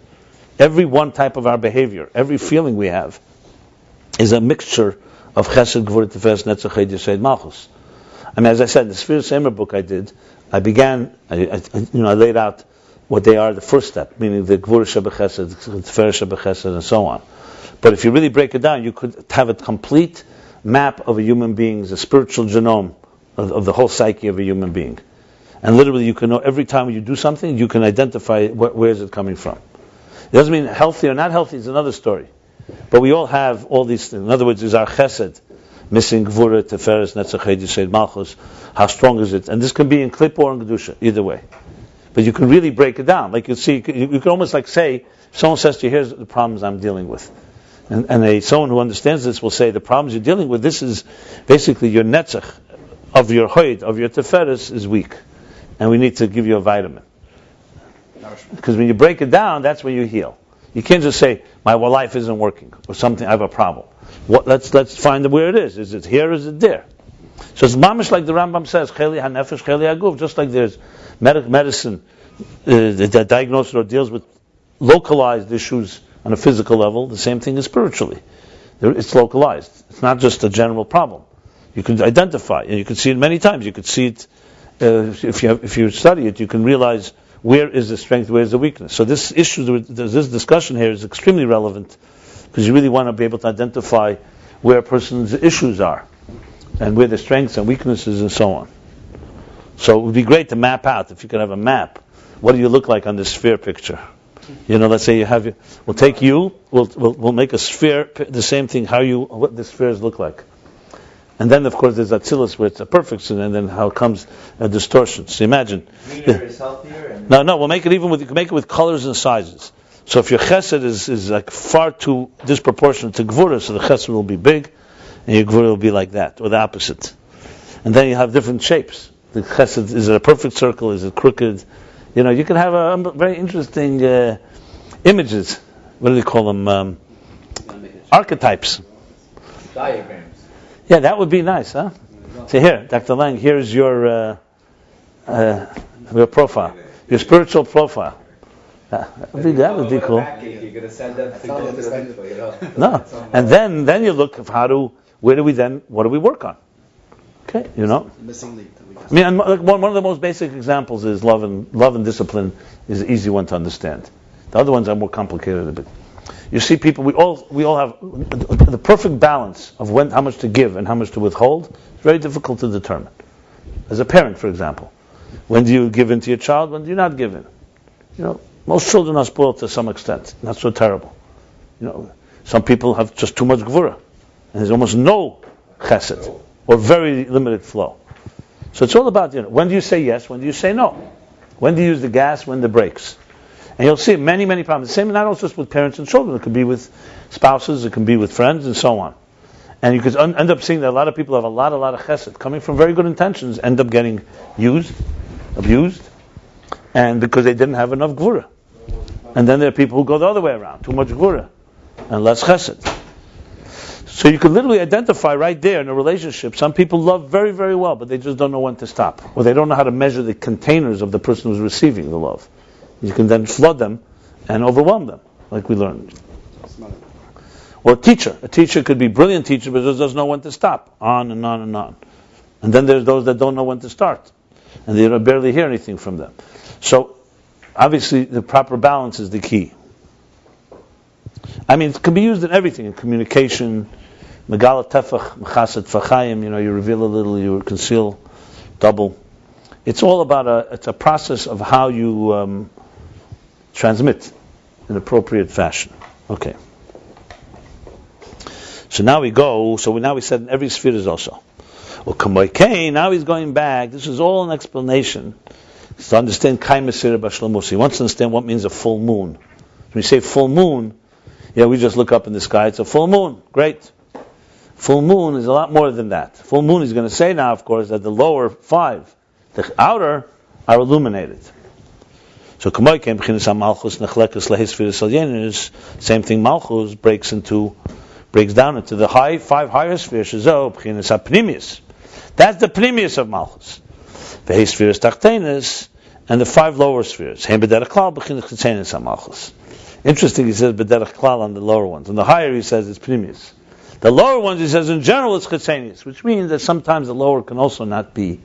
A: Every one type of our behavior, every feeling we have, is a mixture of Chesed, Gvura, Teferes, Netzach, Yisod, Malchus. I mean, as I said, the Sphere Semer book I did, I laid out what they are, the first step, meaning the Gvura Shebechesed, the Tiferes Shebechesed, and so on. But if you really break it down, you could have a complete map of a human being's, a spiritual genome of the whole psyche of a human being. And literally you can know every time you do something, you can identify where is it coming from. It doesn't mean healthy or not healthy is another story. But we all have all these things. In other words, is our chesed missing Gvura, Tiferes, Netzach, Yisod, Malchus? How strong is it? And this can be in Klip or in Kedusha, either way. But you can really break it down. Like you see, you can almost like say, if someone says to you, here's the problems I'm dealing with. And someone who understands this will say, the problems you're dealing with, this is basically your Netzach of your Hoid, of your Tiferes is weak. And we need to give you a vitamin. Because when you break it down, that's when you heal. You can't just say, my life isn't working, or something, I have a problem. Let's find where it is. Is it here or is it there? So it's mamish like the Rambam says, Cheli HaNefesh, Cheli HaGuf, just like there's medicine that diagnoses or deals with localized issues on a physical level, the same thing is spiritually. It's localized. It's not just a general problem. You can identify, and you can see it many times. You could see it, if you study it, you can realize where is the strength, where is the weakness. So this issue, this discussion here is extremely relevant, because you really want to be able to identify where a person's issues are, and where the strengths and weaknesses and so on. So it would be great to map out, if you could have a map, what do you look like on this sphere picture? Let's say we'll take you, we'll make a sphere, the same thing, what the spheres look like. And then, of course, there's Atzilus where it's a perfection, and then how it comes a distortion. So imagine.
C: Meter is healthier?
A: No, we'll make it even with, you can make it with colors and sizes. So if your chesed is like far too disproportionate to Gvura, so the chesed will be big, and your Gvura will be like that, or the opposite. And then you have different shapes. The chesed, is it a perfect circle, is it crooked? You can have a very interesting images. What do they call them? Archetypes.
C: Diagrams.
A: Yeah, that would be nice, huh? So here, Dr. Lang, here's your profile, your spiritual profile. That would be cool.
C: You're going to send them to go to the mikvah,
A: No, and then you look of what do we work on? Okay,
B: Missing link.
A: I mean, one of the most basic examples is love and discipline is an easy one to understand. The other ones are more complicated a bit. You see, people, we all have the perfect balance of how much to give and how much to withhold. It's very difficult to determine. As a parent, for example, when do you give in to your child? When do you not give in? Most children are spoiled to some extent. Not so terrible. Some people have just too much gvura, and there's almost no chesed or very limited flow. So it's all about when do you say yes? When do you say no? When do you use the gas? When the brakes? And you'll see many, many problems. The same, not just with parents and children. It could be with spouses. It can be with friends and so on. And you could end up seeing that a lot of people have a lot of chesed coming from very good intentions, end up getting abused, and because they didn't have enough gvura. And then there are people who go the other way around, too much gvura and less chesed. So you can literally identify right there in a relationship. Some people love very, very well, but they just don't know when to stop, or they don't know how to measure the containers of the person who's receiving the love. You can then flood them and overwhelm them, like we learned. Or a teacher could be a brilliant teacher, but just doesn't know when to stop, on and on and on. And then there's those that don't know when to start, and they barely hear anything from them. So obviously the proper balance is the key. I mean, it can be used in everything, in communication, megala tefach, mechased fachayim, you reveal a little, you conceal double. It's all about it's a process of how you transmit in appropriate fashion. Okay. So now we said in every sphere is also. Well, Kamoy now he's going back. This is all an explanation to understand Kaimasir Bashlomus. He wants to understand what means a full moon. When we say full moon, we just look up in the sky, it's a full moon. Great. Full moon is a lot more than that. Full moon is going to say now, of course, that the lower 5, the outer, are illuminated. So same thing, Malchus breaks down into the 5 higher spheres. That's the pnimius of Malchus. And the 5 lower spheres. Interesting, he says b'derech klal on the lower ones. On the higher he says it's pnimius. The lower ones he says in general it's chitzenius, which means that sometimes the lower can also not be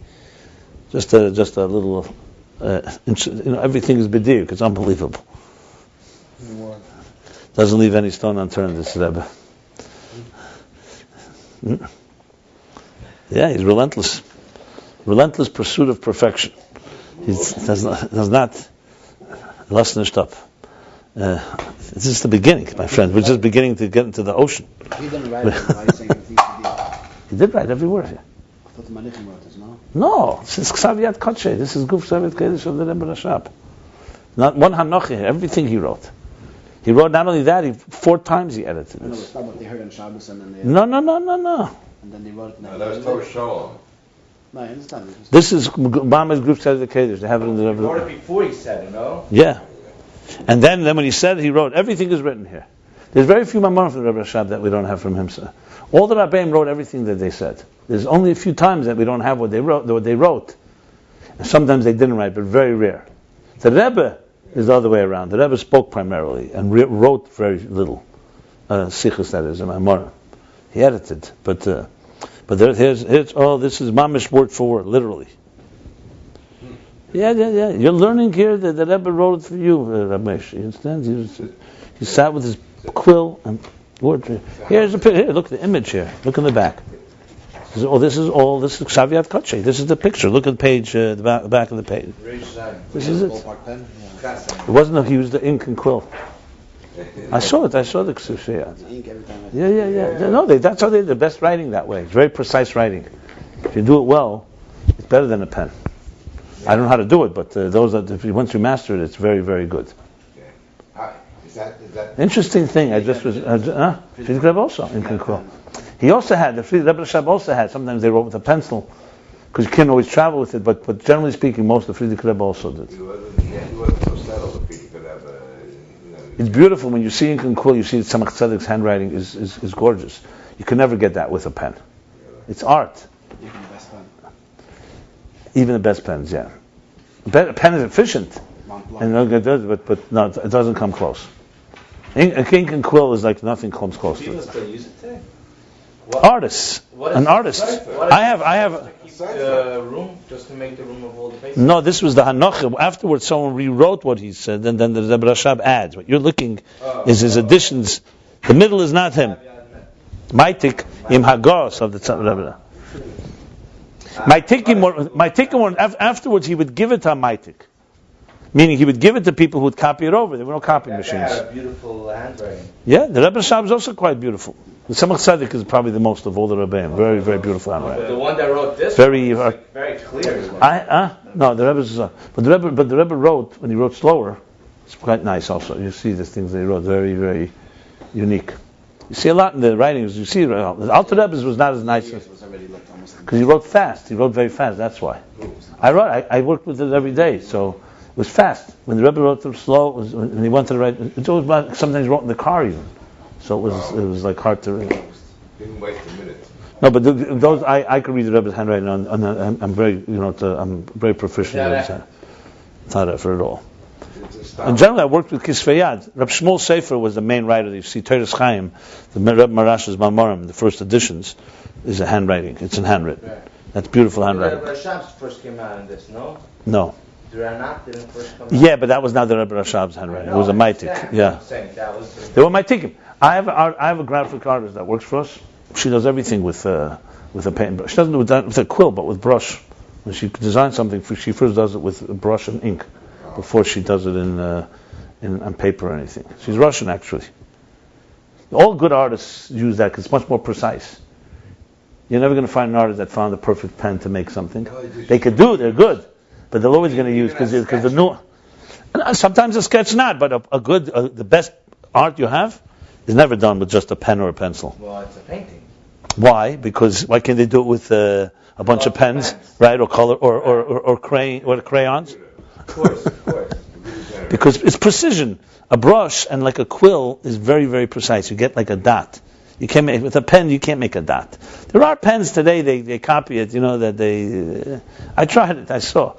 A: just a little everything is bedirk. It's unbelievable. Doesn't leave any stone unturned, this Rebbe. Yeah, he's relentless. Relentless pursuit of perfection. He does not lass nicht up. This is the beginning, my friend. We're just beginning to get into the ocean.
B: He didn't write it. Why are you saying everything he did?
A: He did write every word here.
B: I thought the Manichem wrote this, no?
A: No, this is Ksaviyat Kodshe. This is Guf Savet Kedesh of the Rebbe Rashab. Not one Hanochi, everything he wrote. He wrote not only that, 4 times he edited
B: No,
A: this.
B: it's not what they heard on Shabbos and then they...
A: No.
B: And then they wrote it.
D: No, that was Torah Shalom.
B: No, I understand.
A: This is Mama's Guf Savet Kedesh. They have it in the
C: He wrote
A: Rebbe.
C: it before he said it, no?
A: Yeah. And then when he said it, he wrote, everything is written here. There's very few Mamorim from the Rebbe Rashab that we don't have from him. So all the Rabbeim wrote everything that they said. There's only a few times that we don't have what they wrote. And sometimes they didn't write, but very rare. The Rebbe is the other way around. The Rebbe spoke primarily and wrote very little. Sichos, that is, a Mamorim. He edited, but here's this is Mamish word for word, literally. Yeah. You're learning here that the Rebbe wrote it for you, Ramesh. You understand? He sat with his quill and word. Here's a picture. Here, look at the image here. Look in the back. This is Ksaviyat Kodshe. This is the picture. Look at the page, the back of the page. This is it.
B: Ballpark pen? Yeah.
A: It wasn't he used the ink and quill. I saw the Ksaviyat.
B: Ink every time.
A: Yeah. No, that's how they're the best writing that way. It's very precise writing. If you do it well, it's better than a pen. I don't know how to do it, but once you master it, it's very, very good.
D: Is that
A: Interesting thing. I just was Friedrich Rebbe also in Quill. He also had the Rebbe Rashab also had. Sometimes they wrote with a pencil because you can't always travel with it. But generally speaking, most of Friedrich Rebbe also did.
D: he wasn't so settled if he could have
A: It's beautiful when you see ink and quill. You see that Tzemach Tzedek's handwriting is gorgeous. You can never get that with a pen. It's art.
B: Even the best pen.
A: Even the best pens, yeah. A pen is efficient,
B: Mont Blanc.
A: but no, it doesn't come close. Ink and quill is like nothing comes close to
C: People
A: it.
C: still use it today?
A: Artists, an artist. I have.
C: To keep the room, just to make the room of all the pages.
A: No, this was the Hanocha. Afterwards, someone rewrote what he said, and then the Rebbe Rashab adds. What you're looking is his additions. The middle is not him. Maitik im Hagos of the Rebbe. My tikkun one, afterwards he would give it to a maitik. Meaning he would give it to people who would copy it over. There were no copying
C: They
A: machines.
C: had a beautiful handwriting.
A: Yeah, the Rebbe Rashab is also quite beautiful. The Tzemach Tzedek is probably the most of all the Rebbeim. Very, very beautiful handwriting.
C: The one that wrote this
A: Very,
C: was very clear.
A: No, the Rebbe's, but the Rebbe wrote, when he wrote slower, it's quite nice also. You see the things they wrote, very, very unique. You see a lot in the writings. You see, the Alter Rebbe's was not as nice
B: It was already like almost...
A: because he wrote fast. He wrote very fast. That's why. I worked with it every day, so it was fast. When the Rebbe wrote them slow, when he wanted to write, it's always about, sometimes he wrote in the car even. So it was like hard to read.
D: didn't waste a minute.
A: No, but those I could read the Rebbe's handwriting. I'm very I'm very proficient. It's not effort at all. And generally, I worked with Kisvei Yad. Reb Shmuel Sefer was the main writer. You see, Teres Chaim, the Reb Marash's Mamorim, the first editions, is a handwriting. It's in handwritten.
C: Right.
A: That's beautiful handwriting.
C: The Rashabs first came out in this, no?
A: No.
C: The Ranat didn't first come out?
A: Yeah, but that was not the Rebbe Rashab's handwriting. It was a Maitik. Yeah.
C: I'm saying that was
A: They were Maitikim. I have a graphic artist that works for us. She does everything with a paintbrush. She doesn't do it with a quill, but with brush. When she designs something, she first does it with a brush and ink before she does it on paper or anything. She's Russian, actually. All good artists use that because it's much more precise. You're never going to find an artist that found the perfect pen to make something. They could do it; they're good, but they're always going to use because the new. Sometimes a sketch not, but the best art you have is never done with just a pen or a pencil.
C: Well, it's a painting.
A: Why? Because why can't they do it with a bunch of pens, right, or color, or crayons?
C: Of course.
A: Because it's precision. A brush and like a quill is very, very precise. You get like a dot. You can't make with a pen. You can't make a dot. There are pens today. They copy it. That they. I tried it. I saw.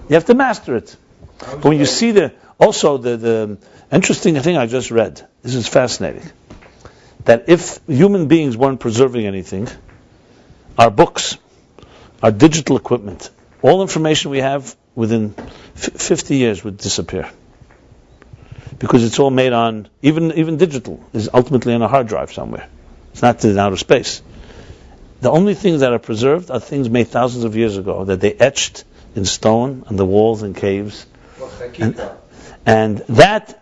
A: You have to master it. But when you see the interesting thing I just read. This is fascinating. That if human beings weren't preserving anything, our books, our digital equipment, all information we have within 50 years would disappear. Because it's all made on, even digital, is ultimately on a hard drive somewhere. It's not in outer space. The only things that are preserved are things made thousands of years ago, that they etched in stone on the walls and caves. And that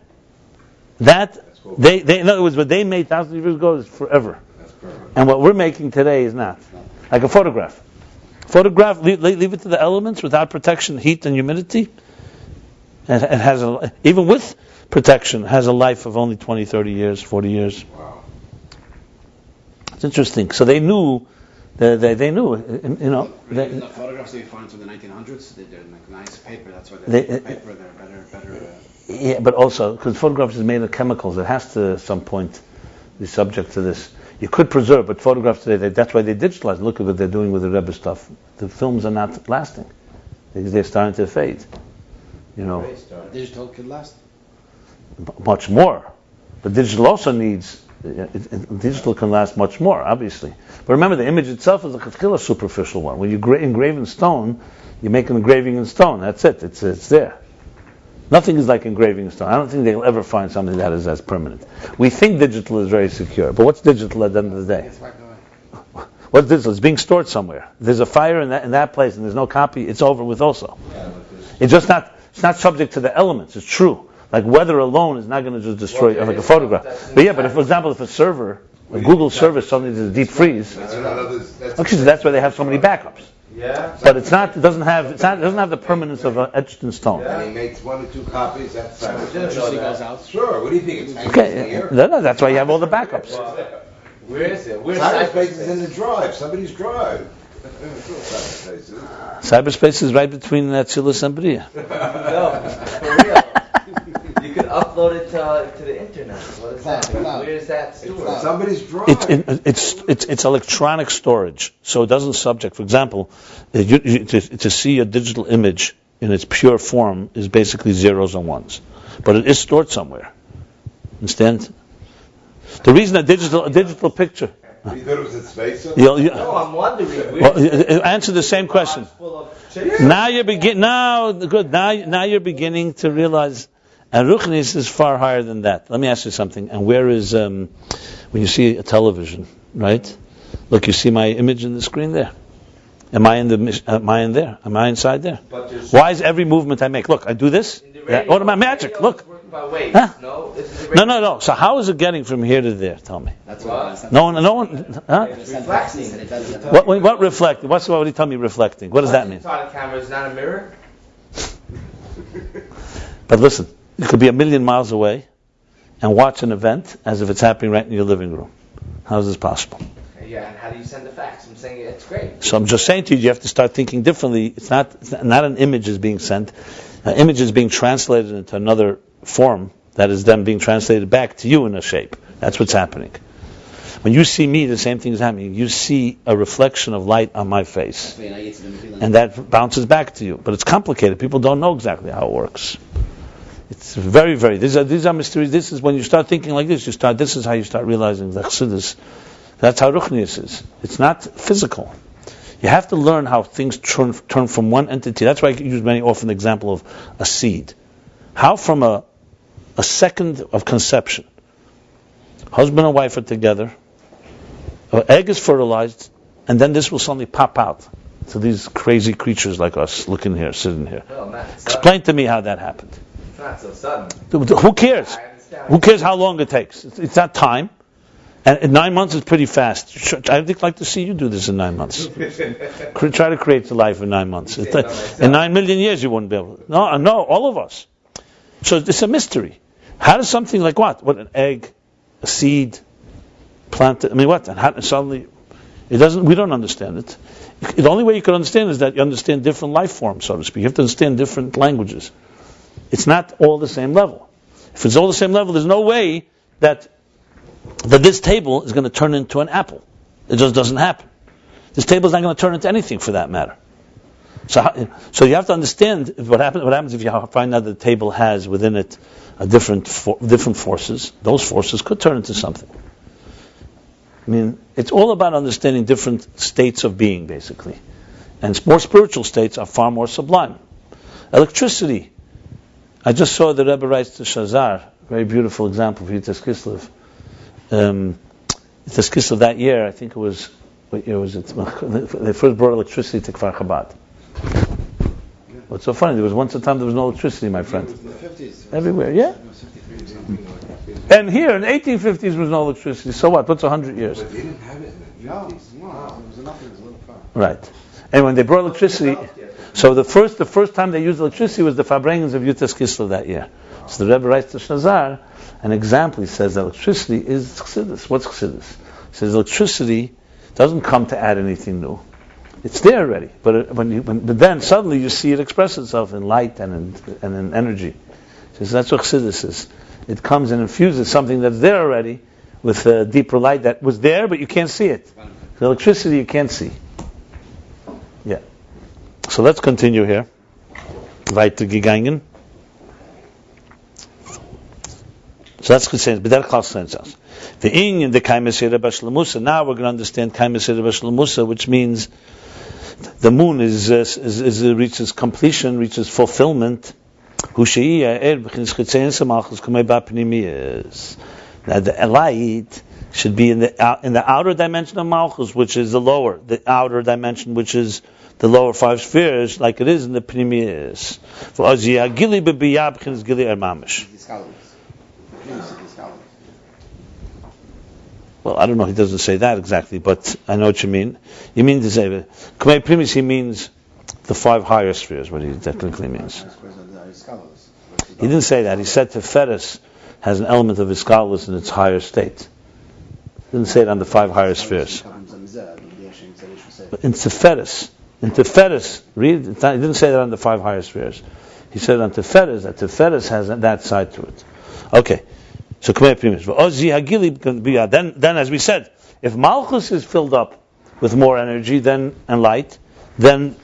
D: cool.
A: they in other words, what they made thousands of years ago is forever. And what we're making today is not. Like a photograph. Leave it to the elements without protection, heat and humidity. It has even with protection, has a life of only 20, 30 years, 40 years.
D: Wow.
A: It's interesting. So they knew, they knew,
B: The photographs that you find from the 1900s, they're like nice paper. That's why they're paper. They're better.
A: Yeah, but also because photographs is made of chemicals, it has to at some point be subject to this. You could preserve, but photographs today, that's why they digitalize. Look at what they're doing with the Rebbe stuff. The films are not lasting. They're starting to fade.
B: Digital could last.
A: Much more. But digital also needs, digital can last much more, obviously. But remember, the image itself is a superficial one. When you engrave in stone, you make an engraving in stone. That's it. It's there. Nothing is like engraving in stone. I don't think they'll ever find something that is as permanent. We think digital is very secure, but what's digital at the end of the day? What's digital? It's being stored somewhere. There's a fire in that place, and there's no copy. It's over with also. It's just not. It's not subject to the elements. It's true. Like weather alone is not going to just destroy like a photograph. But yeah, but for example, if a server, a Google service, suddenly there's a deep freeze. Actually, that's why they have so many backups.
D: Yeah.
A: But it's not. It doesn't have the permanence of etched in stone.
D: And he makes 1 or 2 copies. That's
B: Electricity goes out.
D: Sure. What do you think? It's
A: Okay. No, that's why you have all the backups.
C: Where is it? Where's
D: cyberspace is in the drive. Somebody's drive.
A: Cyberspace is right between Atzilus and Bria.
C: No, for real. You could upload it to the internet. What is that? Where is that stored?
D: Somebody's drive.
A: It's electronic storage, so it doesn't subject. For example, to see a digital image in its pure form is basically zeros and ones, but it is stored somewhere. Understand? The reason a digital picture.
D: You thought it was in space?
C: No, I'm wondering.
A: Answer the same question. Now you're Now you're beginning to realize, and Ruchnis is far higher than that. Let me ask you something. And where is when you see a television, right? Look, you see my image in the screen there. Am I in there? Am I inside there? Why is every movement I make? Look, I do this. Automatic magic. Look. Huh? No. So how is it getting from here to there? Tell me.
B: That's what.
A: No one. Huh?
C: Reflecting.
A: What reflecting? What do you tell me reflecting? What does that mean?
C: The camera is not a mirror.
A: But listen, you could be 1,000,000 miles away and watch an event as if it's happening right in your living room. How is this possible?
C: Yeah, and how do you send the fax? I'm saying it's great.
A: So I'm just saying to you, you have to start thinking differently. It's not an image is being sent. An image is being translated into another form that is then being translated back to you in a shape. That's what's happening. When you see me, the same thing is happening. You see a reflection of light on my face, and that bounces back to you. But it's complicated. People don't know exactly how it works. It's very, very. These are mysteries. This is when you start thinking like this. This is how you start realizing the Chassidus. That's how Ruchnius is. It's not physical. You have to learn how things turn from one entity. That's why I use very often the example of a seed. How from a second of conception, husband and wife are together, an egg is fertilized, and then this will suddenly pop out to these crazy creatures like us looking here, sitting here. Explain to me how that happened.
C: It's not so sudden.
A: Who cares? Who cares how long it takes? It's not time. And 9 months is pretty fast. I'd like to see you do this in 9 months. Try to create the life in 9 months. In 9 million years you wouldn't be able to. No, all of us. So it's a mystery. How does something like what? What, an egg, a seed, planted? I mean, what? And how, suddenly, it doesn't. We don't understand it. The only way you can understand is that you understand different life forms, so to speak. You have to understand different languages. It's not all the same level. If it's all the same level, there's no way that this table is going to turn into an apple. It just doesn't happen. This table is not going to turn into anything for that matter. So you have to understand what happens if you find out that the table has within it a different forces. Those forces could turn into something. I mean, it's all about understanding different states of being, basically. And more spiritual states are far more sublime. Electricity. I just saw the Rebbe writes to Shazar, very beautiful example for Yitzhak Kislev. Yitzhak Kislev that year, I think it was, what year was it? They first brought electricity to Kfar Chabad. What's so funny? There was once a time there was no electricity, my friend.
B: In the 50s.
A: Everywhere, yeah. And here in the 1850s there was no electricity. So what? What's 100 years?
D: But they didn't have it in the 50s.
B: No, it was nothing. It was a little far.
A: Right. And when they brought electricity, so the first time they used electricity was the Farbrengens of Yitzhak Kislev that year. So the Rebbe writes to Shazar an example. He says that electricity is chassidus. What's chassidus? He says electricity doesn't come to add anything new. It's there already, but then suddenly you see it express itself in light and in energy. He says that's what chassidus is. It comes and infuses something that's there already with a deeper light that was there, but you can't see it. The electricity you can't see. Yeah. So let's continue here. Weiter gegangen. So that's concerns. B'derech klal concerns. The Ayin, the kaimes yira b'shlemusa. Now we're going to understand kaimes yira b'shlemusa, which means the moon reaches completion, reaches fulfillment. Now the light should be in the outer dimension of Malchus, which is the outer dimension, which is the lower five spheres, like it is in the Pnimiyas. Well, I don't know, he doesn't say that exactly, but I know what you mean. You mean to say that K'mei Primis, he means the five higher spheres, what he technically means. He didn't say that. He said Teferis has an element of Iskalos in its higher state. He didn't say it on the five higher spheres. But in Teferis, read, he didn't say that on the five higher spheres. He said on Teferis, that Teferis has that side to it. Okay. So then as we said, if Malchus is filled up with more energy and light, then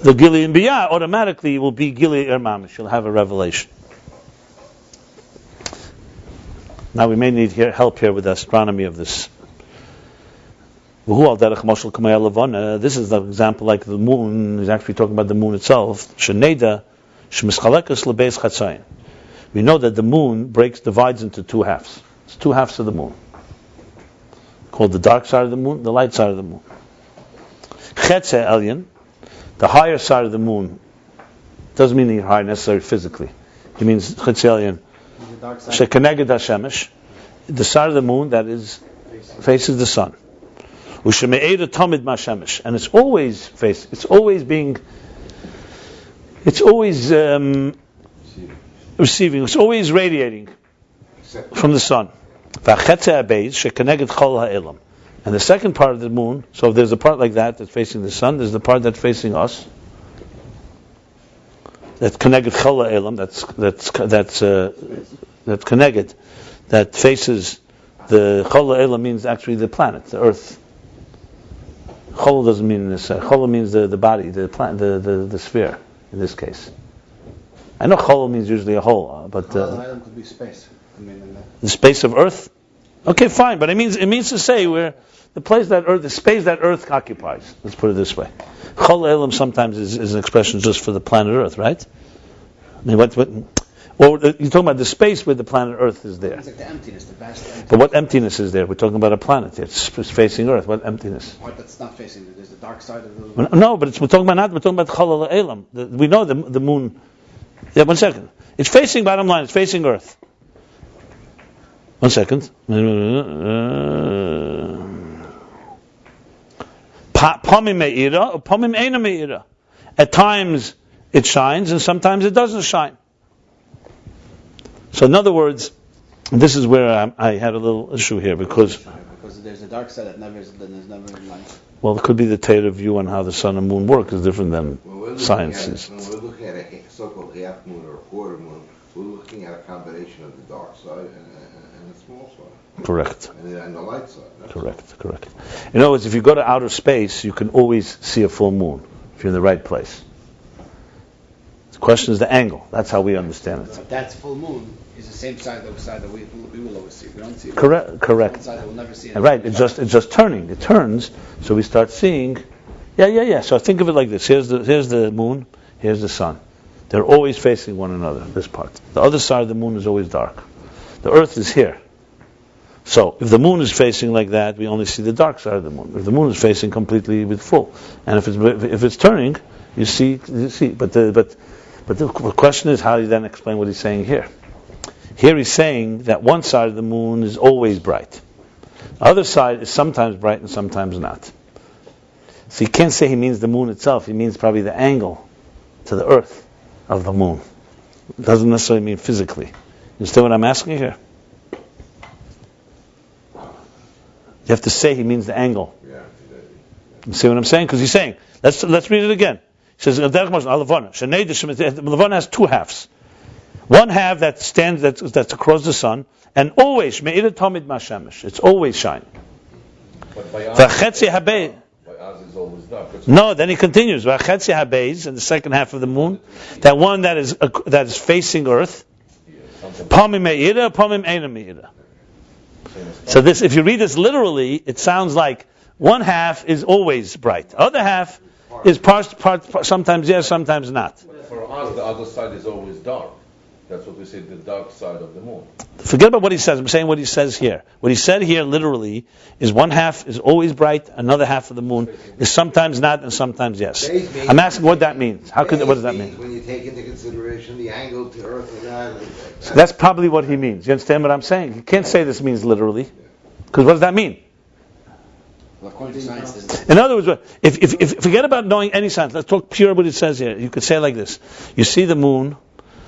A: the Gili and Biyah automatically will be Gili Mamish. You'll have a revelation. Now we may need help here with the astronomy of this. This is the example like the moon. He's actually talking about the moon itself. We know that the moon divides into two halves. It's two halves of the moon, called the dark side of the moon, the light side of the moon. Chetze Elyon, the higher side of the moon, doesn't mean you're high necessarily physically. It means Chetze Elyon, shekeneged hashemesh, the side of the moon that faces the sun. Usheme'eda tamid mashemesh, and it's always receiving, it's always radiating from the sun. And the second part of the moon, so if there's a part like that that's facing the sun, there's the part that's facing us. That's connected chol ha'elam, that's connected, that faces the chol ha'elam means actually the planet, the earth. Chol doesn't mean this. Chol means the body, the planet, the sphere in this case. I know chol means usually a hole, but
B: could be space.
A: The space of Earth. Okay, fine, but it means to say where the space that Earth occupies. Let's put it this way. Chol elam sometimes is an expression just for the planet Earth, right? I mean, or you're talking about the space where the planet Earth is there.
B: It's like the emptiness, the vast emptiness.
A: But what emptiness is there? We're talking about a planet. It's facing Earth. What emptiness?
B: What that's not facing it. There's the dark side of the.
A: No, but we're talking about chol elam. We know the moon. Yeah, 1 second. It's facing, bottom line, it's facing Earth. 1 second. At times it shines and sometimes it doesn't shine. So in other words, this is where I had a little issue here because
B: there's a dark side that there's never light.
A: Well, it could be the Torah view on how the sun and moon work is different than science.
D: When we're looking at a so-called half moon or a quarter moon, we're looking at a combination of the dark side and the small side.
A: Correct.
D: And the light side.
A: Correct. In other words, if you go to outer space, you can always see a full moon if you're in the right place. The question is the angle. That's how we understand it.
B: But that's full moon is the same side that we will always see. We don't see it.
A: Correct.
B: One side that we'll never see.
A: Right. It's just turning. It turns, so we start seeing. Yeah. So think of it like this. Here's the moon. Here's the sun. They're always facing one another, this part. The other side of the moon is always dark. The earth is here. So, if the moon is facing like that, we only see the dark side of the moon. If the moon is facing completely with full, and if it's turning, you see. But the question is, how do you then explain what he's saying here? Here he's saying that one side of the moon is always bright. The other side is sometimes bright and sometimes not. So you can't say he means the moon itself. He means probably the angle to the earth of the moon. It doesn't necessarily mean physically. You understand what I'm asking here? You have to say he means the angle.
D: Yeah.
A: You see what I'm saying? Because he's saying, let's read it again. He says, Levana has two halves. One half that stands, that's across the sun, and always, it's always shining.
D: But by Oz is always dark.
A: No, then he continues. In the second half of the moon, that one that is facing earth, so this, if you read this literally, it sounds like one half is always bright. The other half is part, sometimes yes, sometimes not.
D: For us, the other side is always dark. That's what we say, the dark side of the moon.
A: Forget about what he says. I'm saying what he says here. What he said here literally is one half is always bright, another half of the moon is sometimes not and sometimes yes. I'm asking what that means. What does that mean?
D: When you take into consideration the angle to Earth and island.
A: So that's probably what he means. You understand what I'm saying? You can't say this means literally. Because what does that mean? In other words, if forget about knowing any science, let's talk pure what it says here. You could say it like this. You see the moon,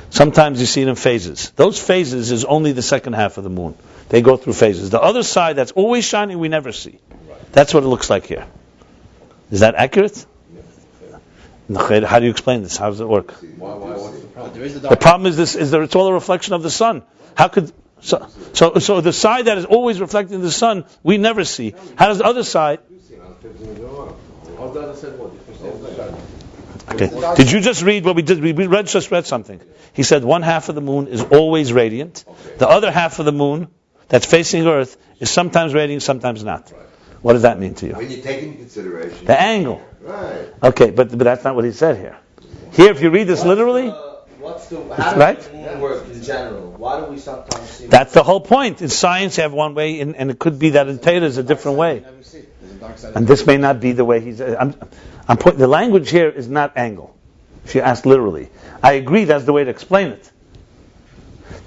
A: sometimes you see it in phases. Those phases is only the second half of the moon. They go through phases. The other side that's always shining, we never see. That's what it looks like here. Is that accurate? How do you explain this? How does it work?
D: What's the problem?
A: The problem is this: it's all a reflection of the sun. How could so the side that is always reflecting the sun, we never see. How does the other side? Okay. Did you just read what we did? We just read something. He said one half of the moon is always radiant. The other half of the moon that's facing Earth is sometimes radiant, sometimes not. What does that mean to you?
D: When you take into consideration
A: the angle.
D: Right.
A: Okay, but that's not what he said here. Here, if you read this literally,
C: how does the moon work in general? Why do we sometimes see?
A: That's the whole point. In science, you have one way, and it could be that in Torah is a different way. And this may not be the way he's. The language here is not angle. If you ask literally, I agree that's the way to explain it.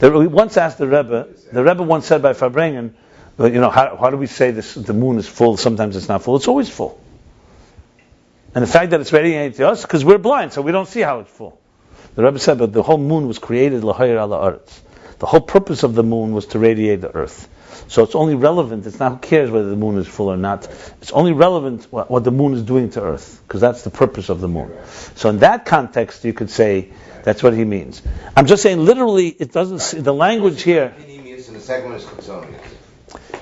A: We once asked the Rebbe once said by Farbrengen, how do we say this? The moon is full. Sometimes it's not full. It's always full. And the fact that it's radiating to us, because we're blind, so we don't see how it's full. The Rebbe said, but the whole moon was created l'hayir ala aretz. The whole purpose of the moon was to radiate the earth. So it's only relevant. It's not who cares whether the moon is full or not. It's only relevant what the moon is doing to earth, because that's the purpose of the moon. So in that context, you could say that's what he means. I'm just saying, literally, it doesn't. See, the language here.
D: And the second one is Chatzonius.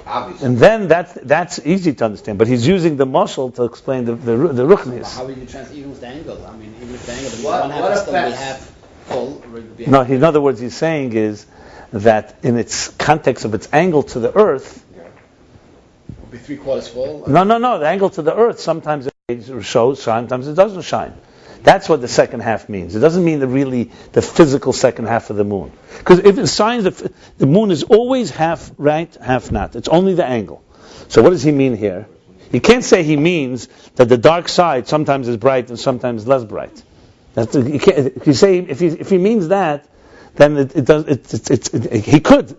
D: Obviously.
A: And then that's easy to understand. But he's using the muscle to explain the ruchnius.
B: How will you translate even with the angle? I mean, even with the angle,
C: What
B: one half is still
C: affects-
B: we have full.
A: No, in other words, he's saying is that in its context of its angle to the earth.
B: Will be 3/4 full.
A: No. The angle to the earth sometimes it shows, sometimes it doesn't shine. That's what the second half means. It doesn't mean the physical second half of the moon. Because if it shines, the moon is always half right, half not. It's only the angle. So what does he mean here? He can't say he means that the dark side sometimes is bright and sometimes less bright. If you say if he means that, then he could.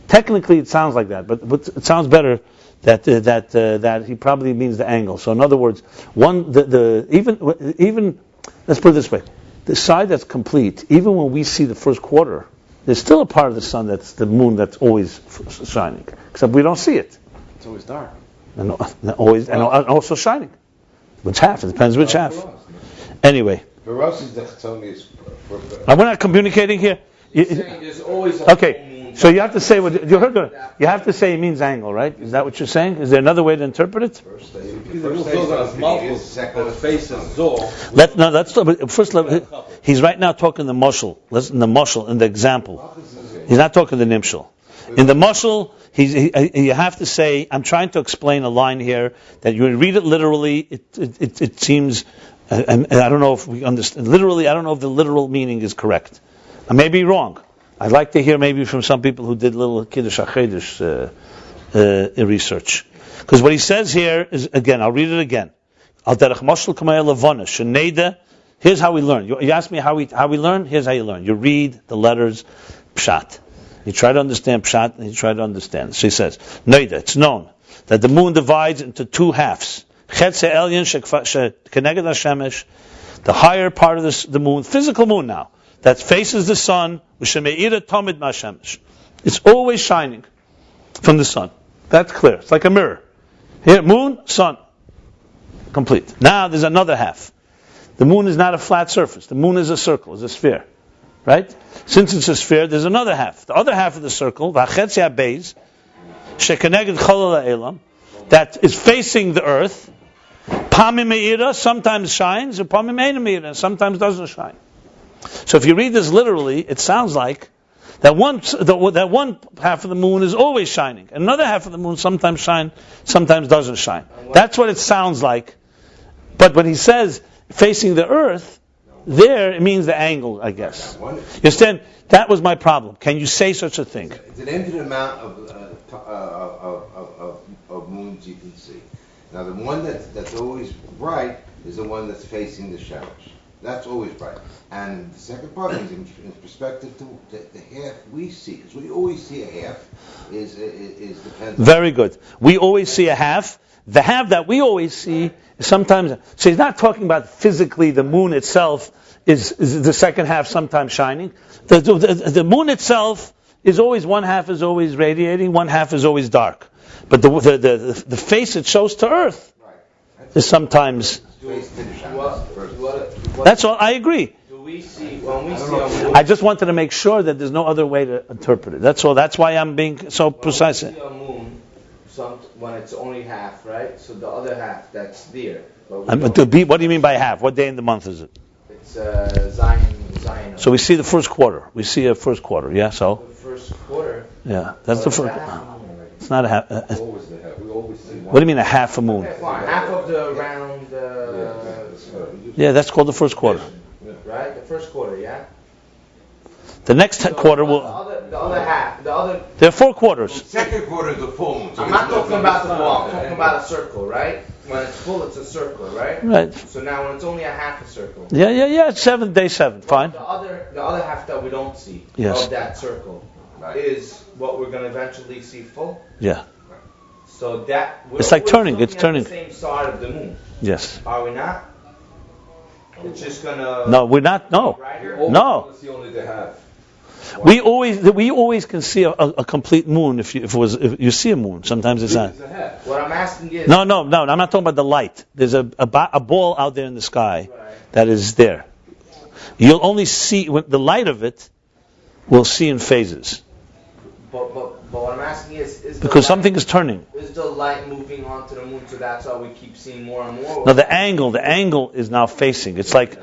A: Technically, it sounds like that, but it sounds better that he probably means the angle. So in other words, even let's put it this way: the side that's complete, even when we see the first quarter, there's still a part of the sun that's the moon that's always shining, except we don't see it.
B: It's always dark.
A: And also shining. Which half? It depends which half. Anyway.
D: For us, is the Chatzonius.
A: We're not communicating here.
C: There's always a
A: Okay. So you have to say what you heard. You have to say it means angle, right? Is that what you're saying? Is there another way to interpret it? He's right now talking the mashal. Listen, the mashal in the example. He's not talking the nimshal. In the mashal, you have to say, I'm trying to explain a line here that you read it literally. It seems And I don't know if we understand. Literally, I don't know if the literal meaning is correct. I may be wrong. I'd like to hear maybe from some people who did little Kiddush HaChedesh research. Because what he says here is, again, I'll read it again. Al derech mashal kamei levana sheneda. Here's how we learn. You ask me how we learn? Here's how you learn. You read the letters pshat. You try to understand pshat and you try to understand. So he says, Neida, it's known that the moon divides into two halves. Chetze elyon shekeneged hashemesh, the higher part of the moon, physical moon now, that faces the sun, shemeira tamid mashemesh. It's always shining from the sun. That's clear. It's like a mirror. Here, moon, sun. Complete. Now there's another half. The moon is not a flat surface. The moon is a circle, is a sphere. Right? Since it's a sphere, there's another half. The other half of the circle, v'achetzi Beis, shekeneged cholol ha'elam, that is facing the earth. Pamim me'ira, sometimes shines, and pamim ein me'ira, sometimes doesn't shine. So if you read this literally, it sounds like that one half of the moon is always shining, and another half of the moon sometimes shines, sometimes doesn't shine. That's what it sounds like. But when he says facing the earth, there it means the angle, I guess. You understand? That was my problem. Can you say such a thing?
D: It's an infinite amount of moons you can see. Now the one that's always bright is the one that's facing the showers. That's always bright. And the second part is in perspective to the half we see, because we always see a half is depends.
A: Very good. We always see a half. The half that we always see is sometimes. So he's not talking about physically the moon itself is the second half sometimes shining. The moon itself is always, one half is always radiating, one half is always dark. But the face it shows to Earth is sometimes. That's all. I agree.
C: When we see a moon,
A: I just wanted to make sure that there's no other way to interpret it. That's all. That's why I'm being so precise.
C: When we see a moon, when it's only half, right? So the other half that's there.
A: What do you mean by half? What day in the month is it?
C: It's Zion.
A: So we see the first quarter. We see a first quarter. Yeah. So.
C: The first quarter.
A: Yeah, that's the first. It's not a half.
D: Always the half. We always see one.
A: What do you mean a half a moon?
C: Okay, fine. Half of the round.
A: Yeah, that's called the first quarter.
C: Right, the first quarter, yeah.
A: The next quarter will.
C: The other half.
A: There are 4 quarters.
D: The second quarter is the full moon.
C: I'm not talking about the full. I'm talking about a circle, right? When it's full, it's a circle, right?
A: Right.
C: So now when it's only a half a circle.
A: Yeah. It's day 7. Fine.
C: The other half that we don't see
A: Yes.
C: of that circle is what we're going to eventually see full.
A: Yeah.
C: So that
A: It's like turning. It's turning.
C: The same side of the moon.
A: Yes.
C: Are we not? It's just gonna.
A: No, we're not. No.
C: Brighter?
A: No.
D: See only the half.
A: We always can see a complete moon if you see a moon. Sometimes it's not.
C: What I'm asking is.
A: No. I'm not talking about the light. There's a ball out there in the sky that is there. You'll only see the light of it. We'll see in phases.
C: But what I'm asking is
A: Because something is turning.
C: Is the light moving onto the moon, so that's why we keep seeing more and more?
A: No, the angle is now facing. It's like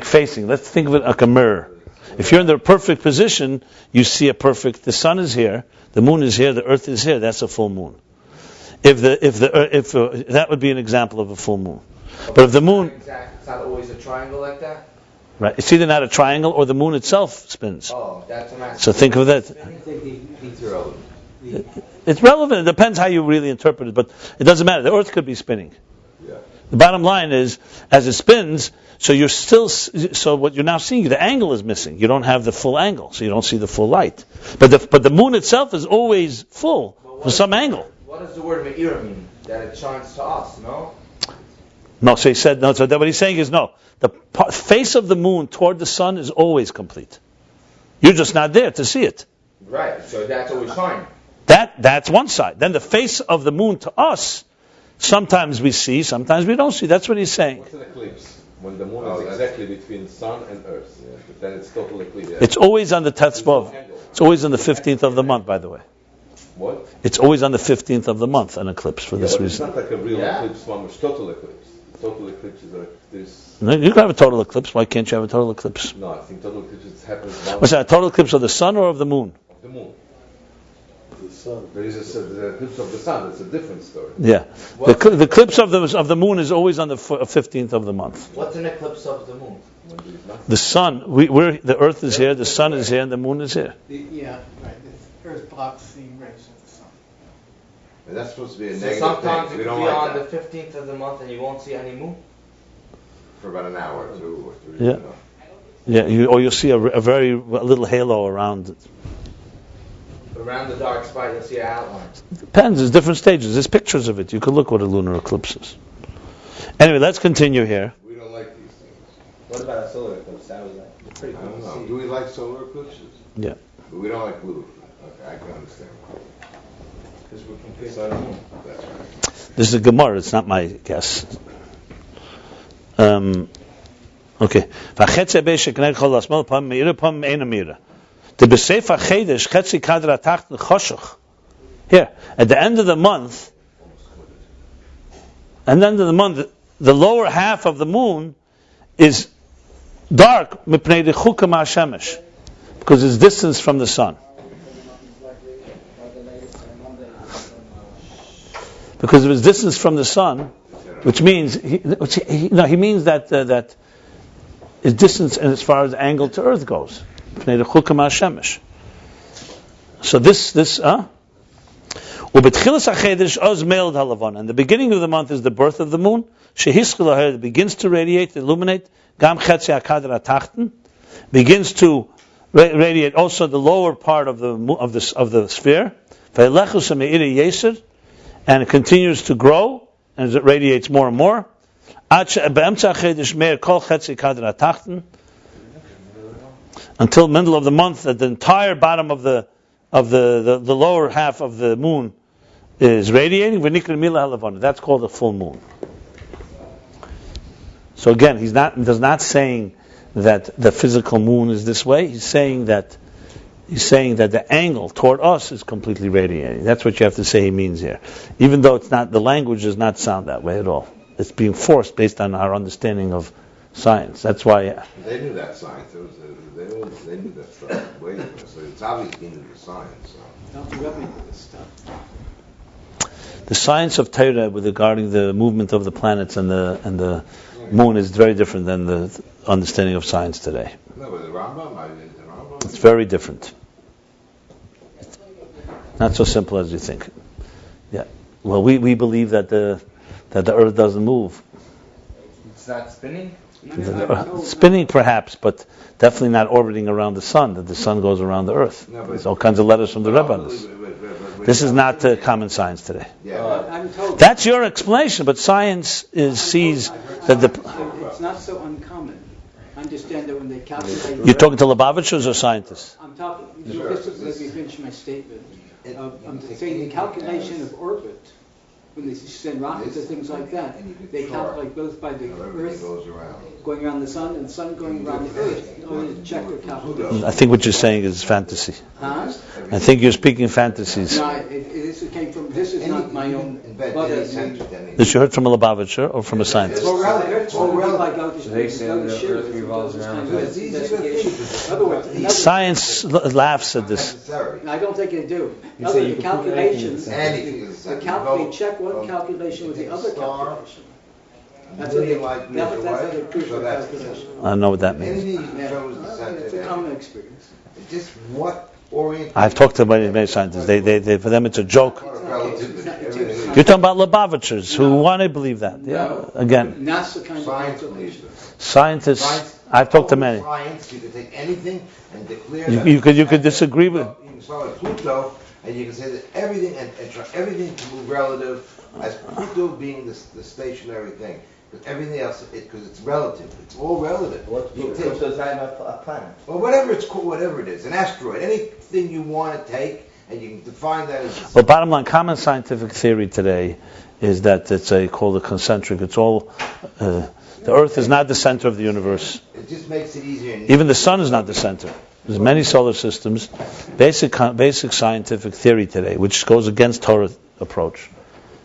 A: facing. Let's think of it like a mirror. If you're in the perfect position, you see the sun is here, the moon is here, the earth is here. That's a full moon. If that would be an example of a full moon. But if the moon,
C: it's not always a triangle like that.
A: right? It's either not a triangle or the moon itself spins.
C: Oh, that's what I'm asking.
A: So think of that. It's relevant. It depends how you really interpret it, but it doesn't matter. The earth could be spinning.
D: Yeah.
A: The bottom line is, as it spins, so what you're now seeing, the angle is missing. You don't have the full angle, so you don't see the full light. But the moon itself is always full for some angle.
C: What does the word me'ira mean? That it shines to us, no?
A: No, so he said no. So what he's saying is no. The face of the moon toward the sun is always complete. You're just not there to see it.
C: Right. So that's always shining.
A: That's one side. Then the face of the moon to us, sometimes we see, sometimes we don't see. That's what he's saying.
F: What's an eclipse? When the moon is exactly between sun and earth. Yeah. But then it's total eclipse. Yeah.
A: It's always on the Tetzvav. It's always on the 15th of the month, by the way.
F: What?
A: It's always on the 15th of the month, an eclipse, for this
F: but
A: reason.
F: it's not like a real eclipse one, which total eclipse. Total eclipse is like this.
A: No, you can have a total eclipse. Why can't you have a total eclipse?
F: No, I think total eclipse happens one
A: What's that, a total eclipse of the sun or of the moon?
F: of the moon. sun. There is the eclipse of the sun. It's a different story.
A: Yeah. The eclipse of the moon is always on the 15th of the month.
C: What's an eclipse of the moon?
A: The sun, the earth is here, the sun is here, and the moon is here.
E: Yeah, right. The earth blocks the rays of the sun.
D: And that's supposed to be a
C: So
D: negative
C: sometimes
D: thing.
C: it
D: We
C: could
D: don't
C: be
D: like
C: on
D: that.
C: the 15th of the month and you won't see any moon.
D: For about an hour or 2 or 3.
A: Yeah. Yeah, you'll see a little halo around it.
C: Around the dark spot you'll see an outline.
A: Depends, there's different stages. There's pictures of it. You could look what a lunar eclipse is. Anyway, let's continue here.
F: We don't like these things.
C: What about a solar eclipse? That was pretty
D: I
C: cool
D: don't
C: to
D: know.
C: see.
D: Do we like solar eclipses?
A: Yeah.
D: But we don't like blue. Okay, I can understand.
C: Because we're compared to the moon.
D: That's right.
A: This is a Gemara, it's not my guess. Okay. Here, at the end of the month, the lower half of the moon is dark because it's distance from the sun. Because of his distance from the sun, which means he means that his distance as far as the angle to Earth goes. So this. And the beginning of the month is the birth of the moon. It begins to radiate, illuminate. Begins to radiate also the lower part of the sphere. And it continues to grow as it radiates more and more. Until middle of the month, that the entire bottom of the lower half of the moon is radiating. That's called a full moon. So again, he's not saying that the physical moon is this way. He's saying that the angle toward us is completely radiating. That's what you have to say he means here. Even though it's not, the language does not sound that way at all. It's being forced based on our understanding of science. That's why.
D: They knew that science. They knew that stuff. Wait a minute. So it's obviously into the science. So.
E: Don't rub me with this stuff.
A: The science of Torah regarding the movement of the planets and the moon is very different than the understanding of science today.
D: No, but the Rambam.
A: It's very different. Not so simple as you think. Yeah. Well, we believe that the Earth doesn't move.
C: It's not spinning?
A: Spinning perhaps, but definitely not orbiting around the sun. That the sun goes around the Earth. There's all kinds of letters from the Rebbe on this. This is not common science today.
E: I'm told
A: That's your explanation, but science sees that
E: it's not so uncommon. I understand that when they calculate.
A: You're talking to Lubavitchers or scientists?
E: I'm talking. Just let me finish my statement. I'm saying the calculation of orbit. When they send rockets or things like that, they calculate both by the Earth going around the sun and the sun going around the Earth in order to check their calculation.
A: I think what you're saying is fantasy.
E: Huh?
A: I think you're speaking fantasies.
E: No, this came from. This is not my own.
A: Did you heard from a Lubavitcher or from a scientist?
E: They say the Earth revolves around the Earth.
A: Science laughs at this.
E: I don't think they do.
C: You say you
E: The
C: can put anything in
E: calculations,
C: the
E: they check one calculation with the other calculation. That's how they prove the calculation.
A: I don't know what that means.
D: Anything that shows the
E: It's a common experience.
D: just what orientation.
A: I've talked to many scientists. They for them it's a joke. You're talking about Lubavitchers who want to believe that. Yeah. Again,
E: That's the kind of calculation.
A: scientists. I've talked to many.
D: Science, you can take anything and declare
A: You could disagree with.
D: You can start with Pluto, and you can say that everything and try everything to move relative as Pluto being the stationary thing. Because everything else, because it's relative. It's all relative.
C: What's Pluto's a planet?
D: Well, whatever it's called, whatever it is, an asteroid, anything you want to take, and you can define that as.
A: Well, bottom line, common scientific theory today is that it's called a concentric. It's all. The Earth is not the center of the universe.
D: It just makes it easier.
A: Even the sun is not the center. There's many solar systems. Basic scientific theory today, which goes against Torah approach,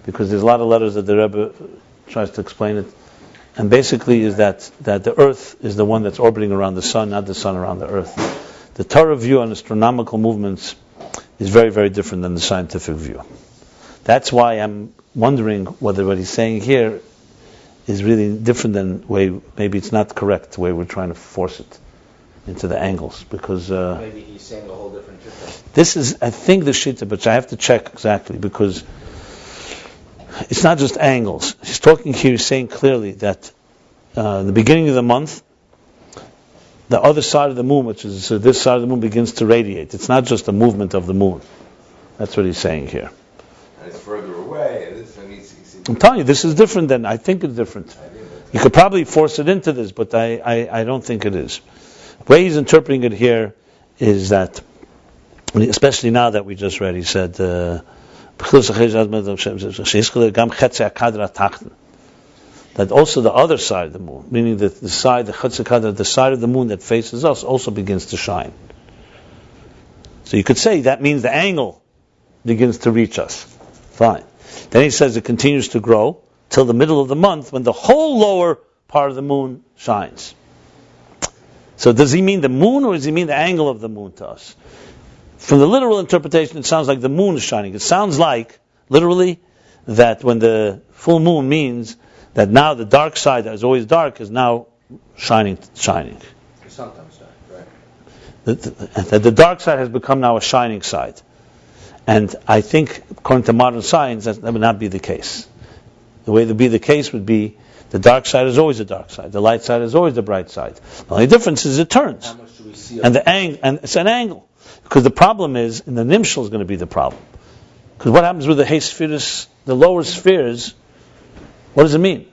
A: because there's a lot of letters that the Rebbe tries to explain it, and basically is that the Earth is the one that's orbiting around the sun, not the sun around the Earth. The Torah view on astronomical movements is very, very different than the scientific view. That's why I'm wondering whether what he's saying here is really different than maybe it's not correct the way we're trying to force it into the angles, because
C: maybe he's saying a whole different shita.
A: This is, I think, the shita, but I have to check exactly, because it's not just angles. He's talking here, he's saying clearly that the beginning of the month, the other side of the moon, which is this side of the moon, begins to radiate. It's not just a movement of the moon. That's what he's saying here.
D: And it's further away.
A: I'm telling you, this is different than, I think it's different. You could probably force it into this, but I don't think it is. The way he's interpreting it here is that, especially now that we just read, he said, that also the other side of the moon, meaning that the side of the moon that faces us also begins to shine. So you could say that means the angle begins to reach us. Fine. Then he says it continues to grow till the middle of the month when the whole lower part of the moon shines. So does he mean the moon, or does he mean the angle of the moon to us? From the literal interpretation, it sounds like the moon is shining. It sounds like, literally, that when the full moon means that now the dark side that is always dark is now shining.
B: Sometimes dark, right?
A: That the dark side has become now a shining side. And I think, according to modern science, that would not be the case. The way to be the case would be the dark side is always the dark side. The light side is always the bright side. The only difference is it turns.
B: How much do we see?
A: And it's an angle. Because the problem is, and the nimshal is going to be the problem. Because what happens with the hay spheres, the lower spheres, what does it mean?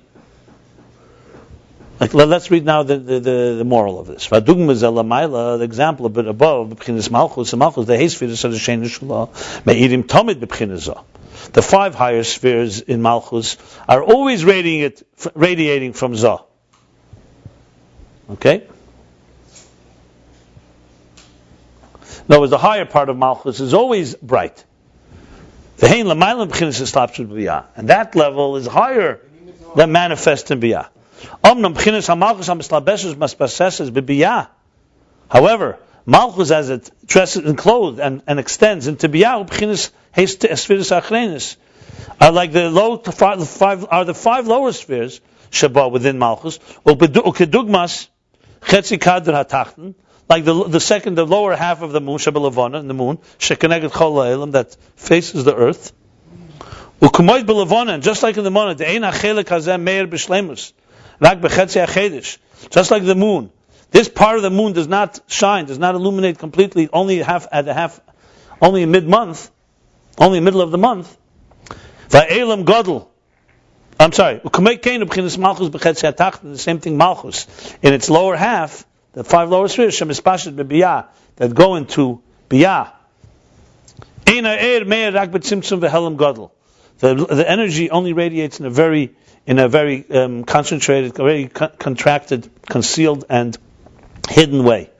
A: Like, let's read now the moral of this. The example a bit above, the hay spheres are the sheinish law, me'irim tomid b'pchinazah. The 5 higher spheres in Malchus are always radiating from Zah. Okay? In other words, the higher part of Malchus is always bright. And that level is higher than manifest in Biyah. However, Malchus, as it dresses and clothes and extends into Biyah, are like the 5 lower spheres Shabbat within Malchus, like the lower half of the moon, Shabbalavana, in the moon, Shekeneged Chol Ha'elam, that faces the earth. And just like in the moon, just like the moon, this part of the moon does not shine, does not illuminate completely, only in mid-month, only in the middle of the month. The same thing, Malchus, in its lower half, the 5 lower spheres, that go into Biyah. The energy only radiates in a very concentrated, very contracted, concealed, and hidden way.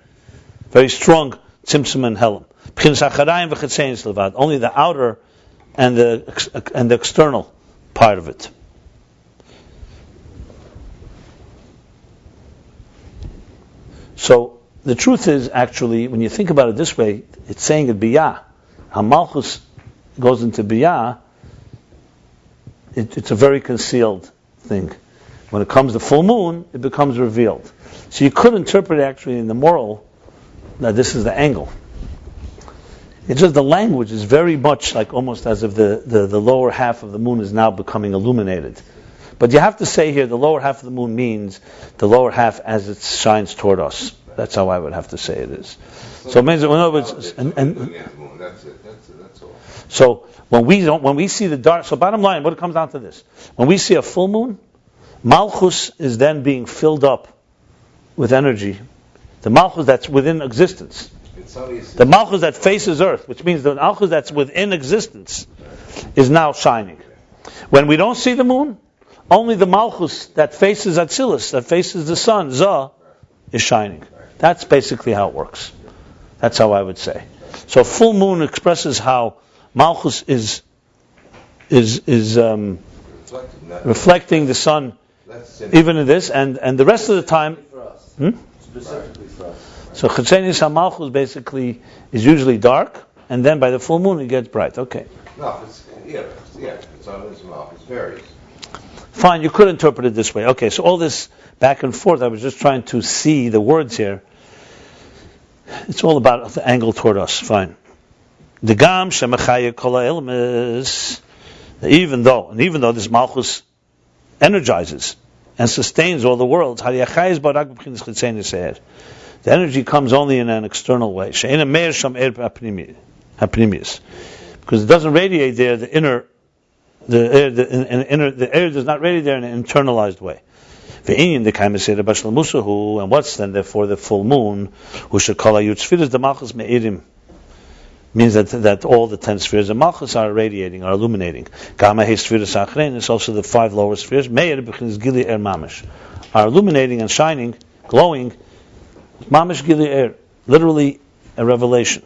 A: Very strong tzimtzum and helam. Only the outer and the external part of it. So the truth is, actually, when you think about it this way, it's saying it Biyah. How Malchus goes into Biyah, it's a very concealed thing. When it comes to full moon, it becomes revealed. So you could interpret actually in the moral that this is the angle. It's just the language is very much like almost as if the lower half of the moon is now becoming illuminated. But you have to say here the lower half of the moon means the lower half as it shines toward us. That's how I would have to say it is. So it means, in other words,
D: that's all.
A: So when we see the dark, so bottom line, what it comes down to this: when we see a full moon, Malchus is then being filled up with energy. The Malchus that's within existence. The Malchus that faces Earth, which means the Malchus that's within existence, is now shining. When we don't see the moon, only the Malchus that faces Atzilus, that faces the sun, Zah, is shining. That's basically how it works. That's how I would say. So full moon expresses how Malchus is reflecting the sun, even in this, and the rest of the time.
C: Specifically for us.
A: So Chetzenis HaMalchus basically is usually dark, and then by the full moon it gets bright. Okay.
D: No, it's on its mouth. It varies.
A: Fine, you could interpret it this way. Okay, so all this back and forth, I was just trying to see the words here. It's all about the angle toward us. Fine. The gam shemachaya kol ha'ilmes. Even though this malchus energizes and sustains all the worlds, the energy comes only in an external way. Because it doesn't radiate there, the air does not radiate there in an internalized way. And what's then therefore the full moon? Means that all the 10 spheres of Malchus are radiating, are illuminating. It's also the 5 lower spheres. Are illuminating and shining, glowing. Mamish Gili Er, literally a revelation.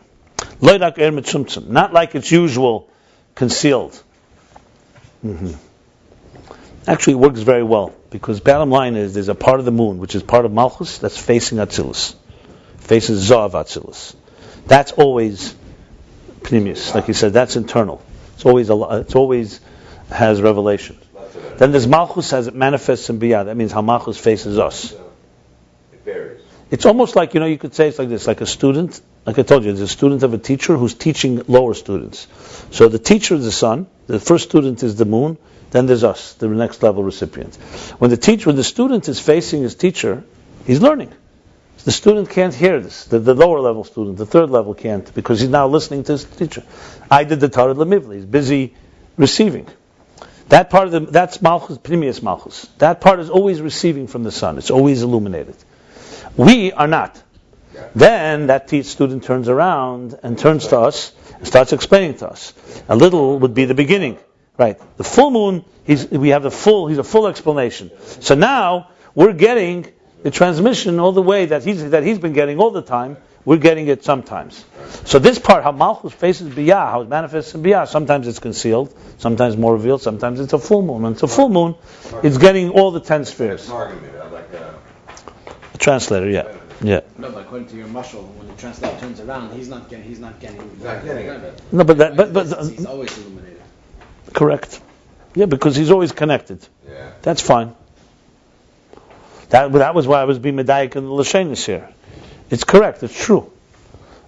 A: Not like its usual concealed. Actually, it works very well, because bottom line is there's a part of the moon, which is part of Malchus, that's facing Atzilus. Faces Zav Atzilus. That's always Pnimius, like he said, that's internal. It's always has revelation. Then there's Malchus as it manifests in Biyah. That means how Malchus faces us.
D: It varies.
A: It's almost like, you could say it's like this, like a student, like I told you, there's a student of a teacher who's teaching lower students. So the teacher is the sun, the first student is the moon, then there's us, the next level recipient. When the student is facing his teacher, he's learning. The student can't hear this. The lower level student, the third level can't, because he's now listening to his teacher. I did the Torah Lemivli. He's busy receiving. That part of that's Malchus, Pnimius Malchus. That part is always receiving from the sun. It's always illuminated. We are not. Then that student turns around and turns to us and starts explaining to us. A little would be the beginning, right? The full moon. He's a full explanation. So now we're getting the transmission all the way that he's been getting all the time. We're getting it sometimes. So this part, how Malchus faces Biyah, how it manifests in Biyah, sometimes it's concealed, sometimes more revealed, sometimes it's a full moon. When it's a full moon, it's getting all the 10 spheres. A translator, yeah.
B: No, but according to your mashal, when the translator turns around, he's not getting it.
A: No, but
B: he's always illuminated.
A: Correct. Yeah, because he's always connected.
D: Yeah.
A: That's fine. That was why I was being medayik in the Lashenis here. It's correct, it's true.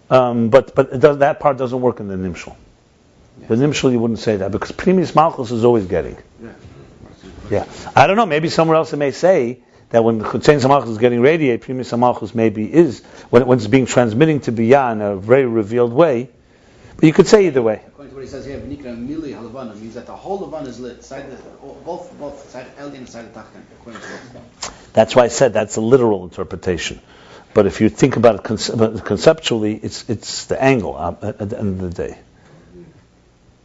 A: But that part doesn't work in the Nimshal. Yeah. The Nimshal you wouldn't say that, because Primus Malchus is always getting. Yeah. I don't know, maybe somewhere else it may say that when the Chutzein Malchus is getting radiated, Primus Malchus maybe is, when it's being transmitting to Biyah in a very revealed way. But you could say either way.
B: According to what he says here, V'nikra Mili Halavana means that the whole Levana is lit, both side Elyon and side Tachton, according to what.
A: That's why I said that's a literal interpretation. But if you think about it conceptually, it's the angle at the end of the day.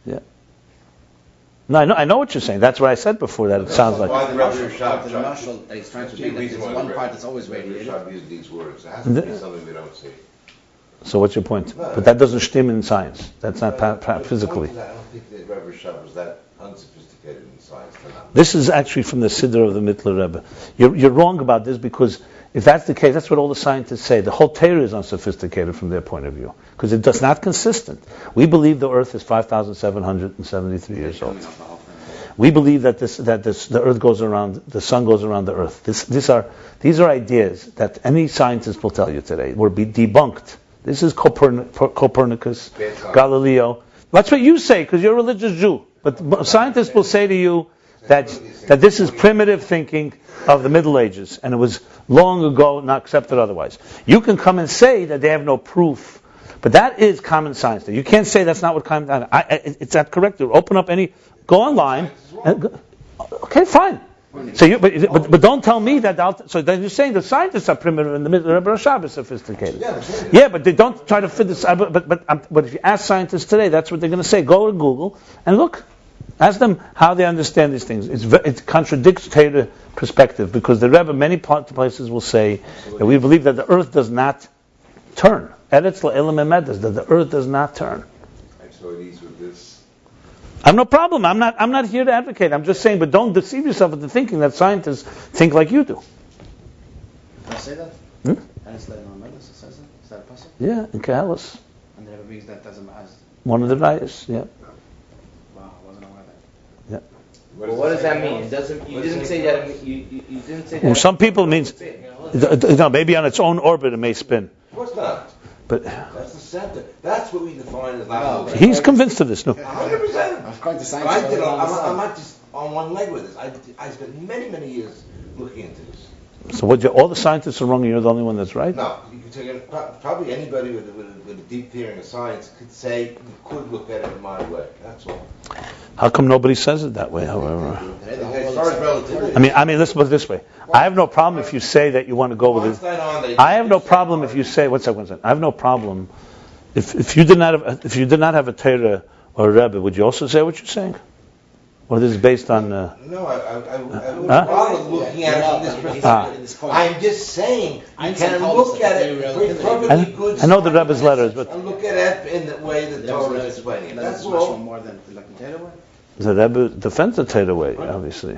A: Yeah. No, I know what you're saying. That's what I said before. That it sounds like.
D: Why the Rabbi Rashab
B: The mashal that he's trying to make, that there's one part that's always radiated.
D: Rashab used these words. It has to be something we don't see.
A: So what's your point? But that doesn't stem in science. That's not physically.
D: I don't think that Rabbi Rashab was that unsophisticated in science.
A: This is actually from the Siddur of the Mittler Rebbe. You're wrong about this, because if that's the case, that's what all the scientists say. The whole Torah is unsophisticated from their point of view, because it's not consistent. We believe the Earth is 5,773 years old. We believe that the Earth goes around, the sun goes around the Earth. These are ideas that any scientist will tell you today were debunked. This is Copernicus, Galileo. That's what you say, because you're a religious Jew. But scientists will say to you that this is primitive thinking of the Middle Ages, and it was long ago not accepted otherwise. You can come and say that they have no proof, but that is common science. You can't say that's not what common science. It's not correct. Open up go online. Okay, fine. So but don't tell me that. So then you're saying the scientists are primitive and the Rebbe Rashab is sophisticated. Yeah, but they don't try to fit this. But if you ask scientists today, that's what they're going to say. Go to Google and look. Ask them how they understand these things. It contradicts Torah perspective, because the Rebbe many places will say that we believe that the earth does not turn. Eretz la'elam emedes, that the earth does not turn.
D: I'm so at ease with this.
A: I have no problem. I'm not here to advocate. I'm just saying, but don't deceive yourself into thinking that scientists think like you do.
B: Can I say that? Eretz la'elam emedes, it says that? Is that possible?
A: Yeah, in Kehelis.
B: And the Rebbe brings that as a
A: One of the rayas, yeah.
B: wow, I wasn't aware of that.
C: Well, what does that mean? It doesn't. You didn't say that. You didn't say that.
A: Well, some people means, maybe on its own orbit it may spin.
D: Of course not.
A: But
D: That's the center. That's what we define as not moving.
A: he's convinced of this, no?
D: 100%.
B: Of course, the science.
D: But I did, I'm not just on one leg with this. I spent many, many years looking into this.
A: So all the scientists are wrong and you're the only one that's right?
D: No, you can take it, probably anybody with a deep theory of science could look at it in my way. That's all.
A: How come nobody says it that way, however?
D: As far as relativity.
A: I mean, let's put it this way. I have no problem if you say that you want to go with it. I have no problem if you say, one second. I have no problem. If you did not have a Torah or a Rebbe, would you also say what you're saying? Or this is based on...
D: No, I would rather looking at it from this perspective. I'm just saying, you can look at it with perfectly good
A: I know the Rebbe's letters, but...
D: and look at it in the way the Torah is explaining it. That's all.
B: More than like the Torah way.
A: The Rebbe defends the Torah way, obviously.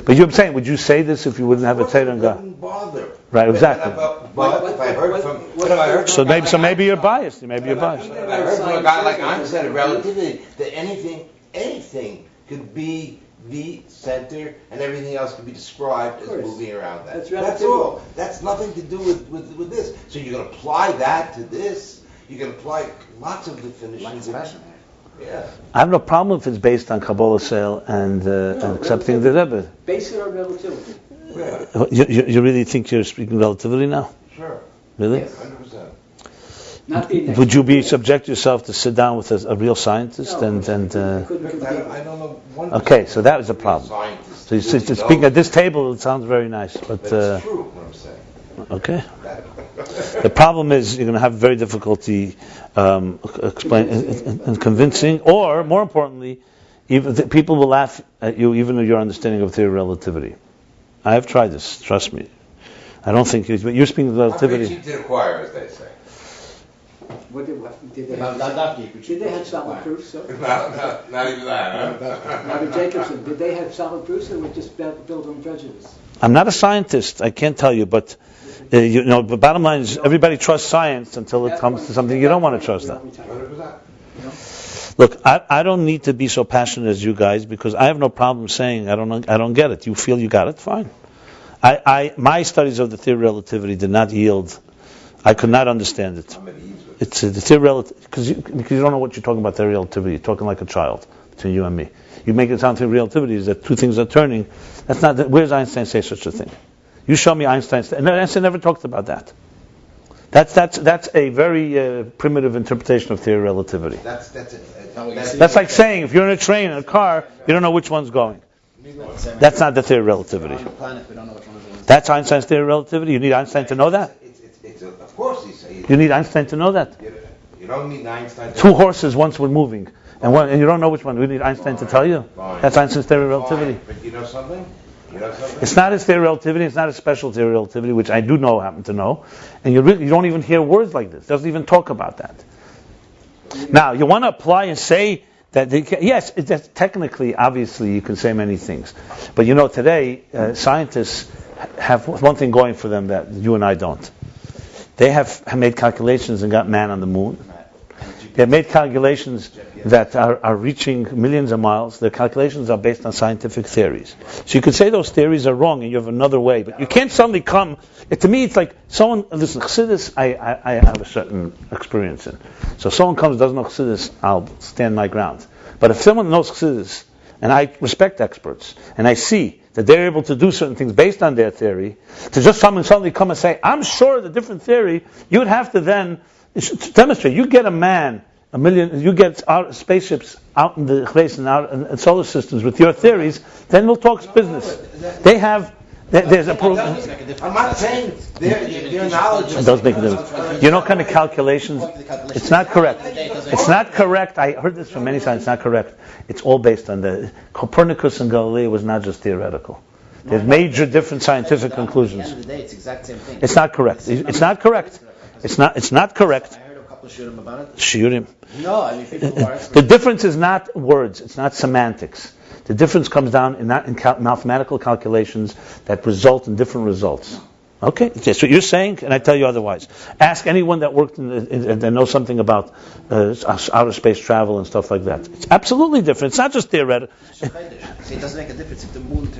A: But you're saying, would you say this if you wouldn't have a Torah and God?
D: Wouldn't bother.
A: Right, exactly.
D: But if I heard from...
A: So maybe you're biased. Maybe you're biased.
D: If I heard from a guy like Einstein, relativity, that anything could be the center, and everything else could be described as moving around that. That's all. That's nothing to do with this. So you're going to apply that to this. You can apply lots of definitions. Yeah.
A: I have no problem if it's based on Kabbalah sale and accepting the Rebbe.
E: Base it on relativity.
A: You really think you're speaking relativity now?
D: Sure.
A: Really?
D: Yes, 100%.
E: Not being
A: Would you be subject yourself to sit down with a real scientist
E: No,
A: and
E: I couldn't
D: I don't know.
A: okay, so that was a problem.
D: Scientists
A: So
D: really
A: speaking
D: know.
A: at this table, it sounds very nice, but
D: That's true, what I'm saying.
A: okay. The problem is you're going to have very difficulty explaining and convincing, or more importantly, even people will laugh at you even with your understanding of theory of relativity. I have tried this. Trust me. I don't think you're speaking of relativity.
D: I'm preaching to the choir, as they say.
E: Did they have solid proof, sir?
D: Not even that, huh?
E: Rabbi Jacobson, did they have solid proofs or were just built on prejudice?
A: I'm not a scientist. I can't tell you, but the bottom line is everybody trusts science until it comes to something you don't want to trust. That.
D: 100%.
A: Look, I don't need to be so passionate as you guys because I have no problem saying I don't get it. You feel you got it, fine. My studies of the theory of relativity did not yield. I could not understand it. It's the theory of relativity because you don't know what you're talking about. Theory of relativity, you're talking like a child between you and me. You make it sound theory of relativity is that two things are turning. That's not. Where does Einstein say such a thing? You show me Einstein. And Einstein never talked about that. That's a very primitive interpretation of theory of relativity. That's like saying if you're in a train in a car, you don't know which one's going. That's not the theory of relativity. That's Einstein's theory of relativity. You need Einstein to know that.
D: Of course,
A: you need Einstein to know that.
D: You don't need Einstein.
A: Two horses once were moving, and you don't know which one. We need Einstein to tell you. That's Einstein's theory of relativity.
D: But you know something?
A: It's not his theory of relativity. It's not a special theory of relativity, which I do happen to know. And you don't even hear words like this. It doesn't even talk about that. Now, you want to apply and say that yes, technically, obviously, you can say many things. But today, scientists have one thing going for them that you and I don't. They have made calculations and got man on the moon. They have made calculations that are reaching millions of miles. Their calculations are based on scientific theories. So you could say those theories are wrong and you have another way, but you can't suddenly come. To me, it's like someone, listen, Chassidus, I have a certain experience in. So someone comes, doesn't know Chassidus, I'll stand my ground. But if someone knows Chassidus, and I respect experts, and I see that they're able to do certain things based on their theory, to just someone suddenly come and say, I'm sure of a different theory, you would have to then demonstrate. You get you get spaceships out in the space and out in solar systems with your theories, then we'll talk business. There's a proof.
D: I'm not saying their knowledge.
A: It does make a difference. You know, kind of calculations. It's not correct. It's not correct. I heard this from many times. It's not correct. It's all based on the Copernicus and Galileo was not just theoretical. There's major different scientific conclusions.
B: At the end of the day, it's the exact same thing.
A: It's not correct. It's not correct. It's not correct.
B: I heard a couple shurim about it.
A: Shurim.
B: No, I mean people who are
A: The difference is not words. It's not semantics. The difference comes down in mathematical calculations that result in different results. Okay, that's what you're saying, and I tell you otherwise. Ask anyone that worked that knows something about outer space travel and stuff like that. It's absolutely different. It's not just theoretical.
B: So it doesn't make a difference if the moon...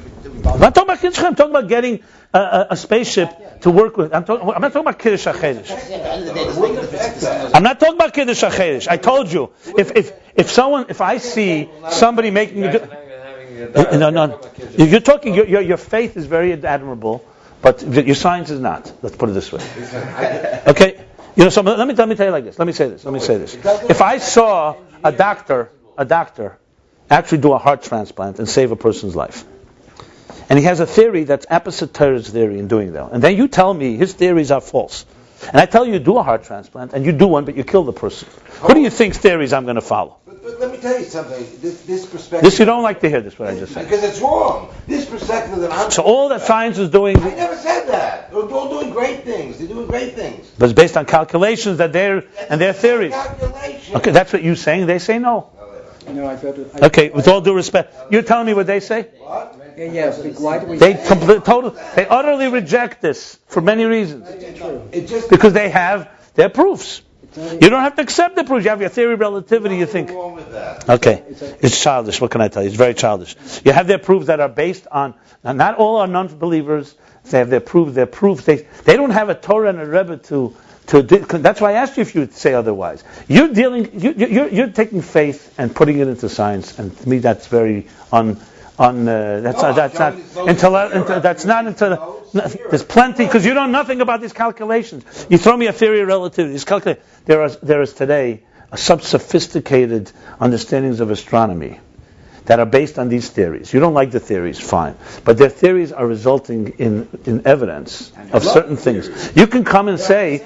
A: I'm not talking about Kiddush HaChedesh. I'm talking about getting a spaceship to work with. I'm not talking about Kiddush HaChedesh. I'm not talking about Kiddush HaChedesh. I told you, if I see somebody making no, you're talking. Your faith is very admirable, but your science is not. Let's put it this way. Okay, so let me tell you like this. Let me say this. If I saw a doctor actually do a heart transplant and save a person's life, and he has a theory that's opposite Torah's theory in doing that, and then you tell me his theories are false, and I tell you do a heart transplant, and you do one, but you kill the person. Who do you think's theories I'm going to follow?
D: But let me tell you something. This perspective...
A: This you don't like to hear this, what I just said.
D: Because it's wrong. This perspective that I'm...
A: So all that science is doing...
D: I never said that. They're all doing great things. They're doing great things.
A: But it's based on calculations and their theories.
D: Calculation.
A: Okay, that's what you're saying. They say no.
E: No, I thought
A: Okay, with all due respect, you're telling me what they say?
D: What?
E: Yes, why do we...
A: They utterly reject this for many reasons.
D: It just...
A: Because they have their proofs. You don't have to accept the proofs. You have your theory of relativity, you think.
D: Wrong with that.
A: Okay, it's childish. What can I tell you? It's very childish. You have their proofs that are based on... Now, not all are non-believers. They have their proofs. They don't have a Torah and a Rebbe to... That's why I asked you if you would say otherwise. You're taking faith and putting it into science, and to me that's very there's plenty, because you know nothing about these calculations. You throw me a theory of relativity. There is today some sophisticated understandings of astronomy that are based on these theories. You don't like the theories, fine. But their theories are resulting in evidence of certain things. You can come and say,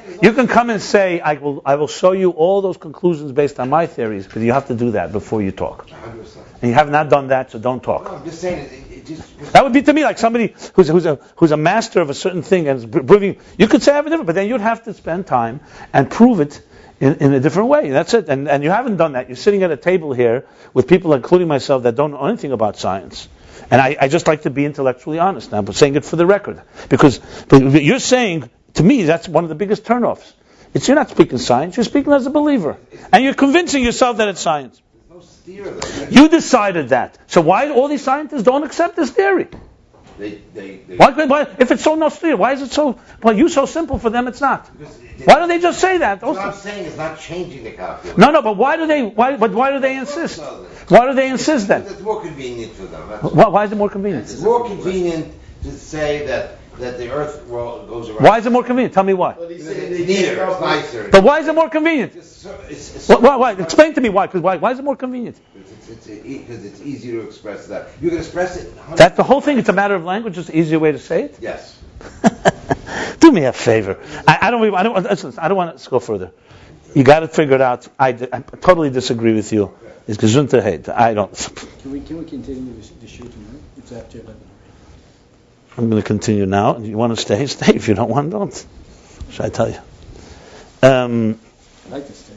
A: I will show you all those conclusions based on my theories, but you have to do that before you talk.
D: 100%.
A: And you have not done that, so don't talk.
D: No, I'm just saying it just...
A: That would be to me like somebody who's a master of a certain thing and is proving. You could say I have a different, but then you'd have to spend time and prove it in a different way. That's it. And you haven't done that. You're sitting at a table here with people, including myself, that don't know anything about science. And I just like to be intellectually honest now, but saying it for the record. But you're saying, to me, that's one of the biggest turnoffs. You're not speaking science, you're speaking as a believer. And you're convincing yourself that it's science.
D: There's no steer there.
A: You decided that. So why all these scientists don't accept this theory? Why, if it's so no steer, why is it so? Well, you so simple for them, it's not. Why don't they just say that?
D: What I'm saying is not changing the calculation.
A: No, but why do they? Why do they insist? Why do they insist then?
D: It's more convenient for them.
A: Why is it more convenient?
D: It's more convenient to say that the Earth goes around.
A: Why is it more convenient? Tell me why.
D: It's neater, it's nicer.
A: But why is it more convenient? Why? Explain to me why. Because why is it more convenient?
D: Because it's easier to express that. You can express it.
A: That's the whole thing. It's a matter of language. It's an easier way to say it.
D: Yes.
A: Do me a favor. I don't want to go further. You got to figure it out. I totally disagree with you. It's Gesundheit. I don't.
E: Can we continue the shoot tonight? It's after 11.
A: I'm going to continue now. You want to stay? Stay. If you don't want, don't. Should I tell you?
E: I'd like to stay.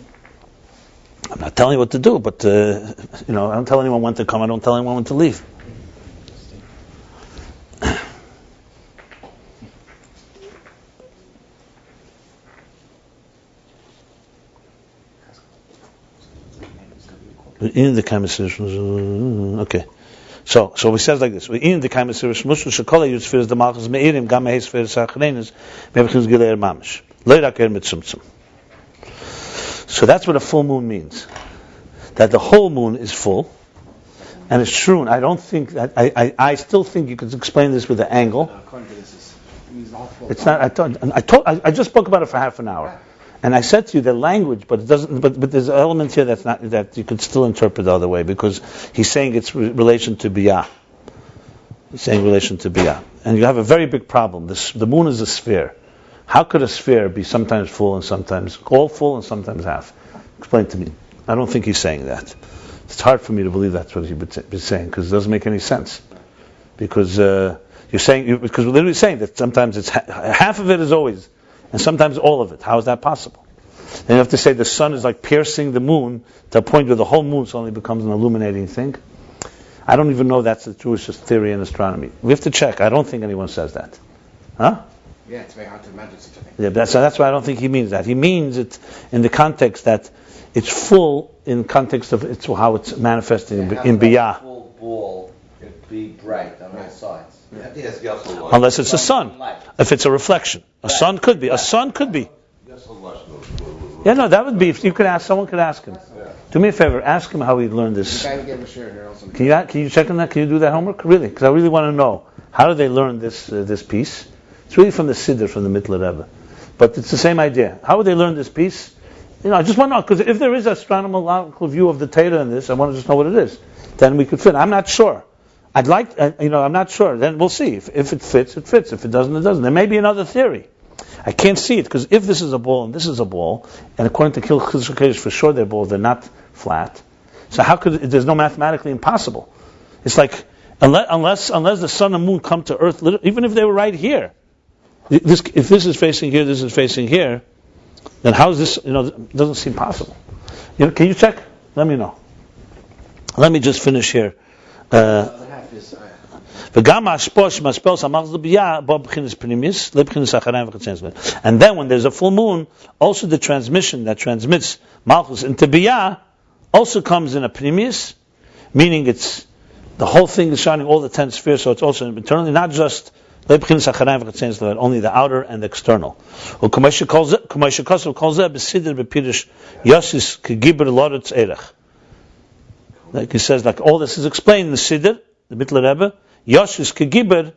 A: I'm not telling you what to do, but I don't tell anyone when to come. I don't tell anyone when to leave. In the conversation, okay. So he says like this: in the conversation, Mushu Shakola use for the Malchus Meirim, Gamma Heis for Sachrenes, Mevchus Gileir Mamish, Leiraker Mitzumtzum. So that's what a full moon means. That the whole moon is full, and it's true. And I don't think that I still think you could explain this with the angle. It's not. I just spoke about it for half an hour. And I said to you the language, but it doesn't. But there's an element here that's not, that you could still interpret the other way, because he's saying it's relation to biyah. He's saying relation to biyah, and you have a very big problem. The moon is a sphere. How could a sphere be sometimes full and sometimes all full and sometimes half? Explain to me. I don't think he's saying that. It's hard for me to believe that's what he would be saying, because it doesn't make any sense. Because because we're literally saying that sometimes it's half of it is always. And sometimes all of it. How is that possible? And you have to say the sun is like piercing the moon to a point where the whole moon suddenly becomes an illuminating thing. I don't even know that's the Jewish theory in astronomy. We have to check. I don't think anyone says that. Huh?
B: Yeah, it's very hard to imagine such a thing.
A: Yeah, that's why I don't think he means that. He means it in the context that it's full in context of it's how it's manifesting in Biyah.
C: Full ball, it'd be bright on all sides.
D: I think that's Yasal Lush.
A: Unless it's a sun. If it's a reflection. A sun could be. A sun could be.
D: Yasal Lush.
A: Yeah, no, that would be, if you could ask, someone could ask him. Do me a favor, ask him how he learned this.
B: The guy who gave a share here also.
A: Can you check on that? Can you do that homework? Really? Because I really want to know, how did they learn this piece? It's really from the Siddur, from the Mittler Rebbe. But it's the same idea. How would they learn this piece? I just want to know, because if there is an astronomical view of the Torah in this, I want to just know what it is. Then we could fit. I'm not sure. I'm not sure. Then we'll see. If it fits, it fits. If it doesn't, it doesn't. There may be another theory. I can't see it, because if this is a ball and this is a ball, and according to Kil Chizuk Kodesh, for sure they're balls, they're not flat. So how could there's no mathematically impossible. It's like, unless the sun and moon come to earth, even if they were right here, if this is facing here, this is facing here, then how is this, it doesn't seem possible. Can you check? Let me know. Let me just finish here. And then when there's a full moon, also the transmission that transmits Malchus into Biyah also comes in a Pnimius, meaning it's the whole thing is shining all the 10 spheres, so it's also internally, not just only the outer and the external. Like he says, like all this is explained in the Siddur, the Mittler Rebbe, Yashis Kegiber,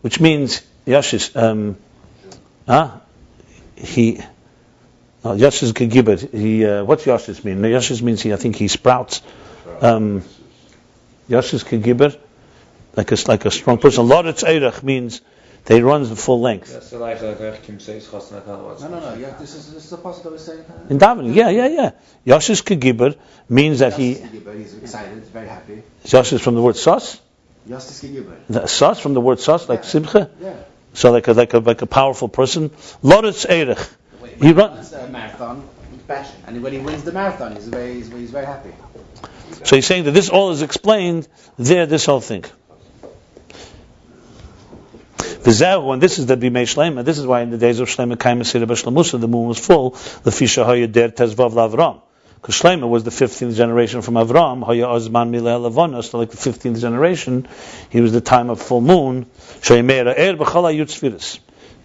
A: which means Yashis, Yashis Kegiber. What's Yashis mean? Yashis means I think he sprouts. Yashis Kegiber, like a strong person. Loretz Eirach means that he runs the full length.
C: No.
B: Yeah, this is the apostle that was saying that.
A: In davening, yeah. Yashis Kegiber means that
B: He's excited, very happy.
A: Yashis from the word sus. The sus from the word sus, like simcha.
B: Yeah.
A: So like a powerful person. Loretz Eirach. He runs
B: a marathon with passion, and when he wins the marathon, he's very happy.
A: So he's saying that this all is explained there. This whole thing. And this is the Bimei Shlema. This is why in the days of Shlema Kaim Asira B'Shlemusa the moon was full. The Fisha Haya Der Tezvav LaAvram. Because Shlema was the 15th generation from Avram. Haya Ozman Mileh Lavonos. So like the 15th generation, he was the time of full moon. Sheimera Er B'Chala Yud Sfiris.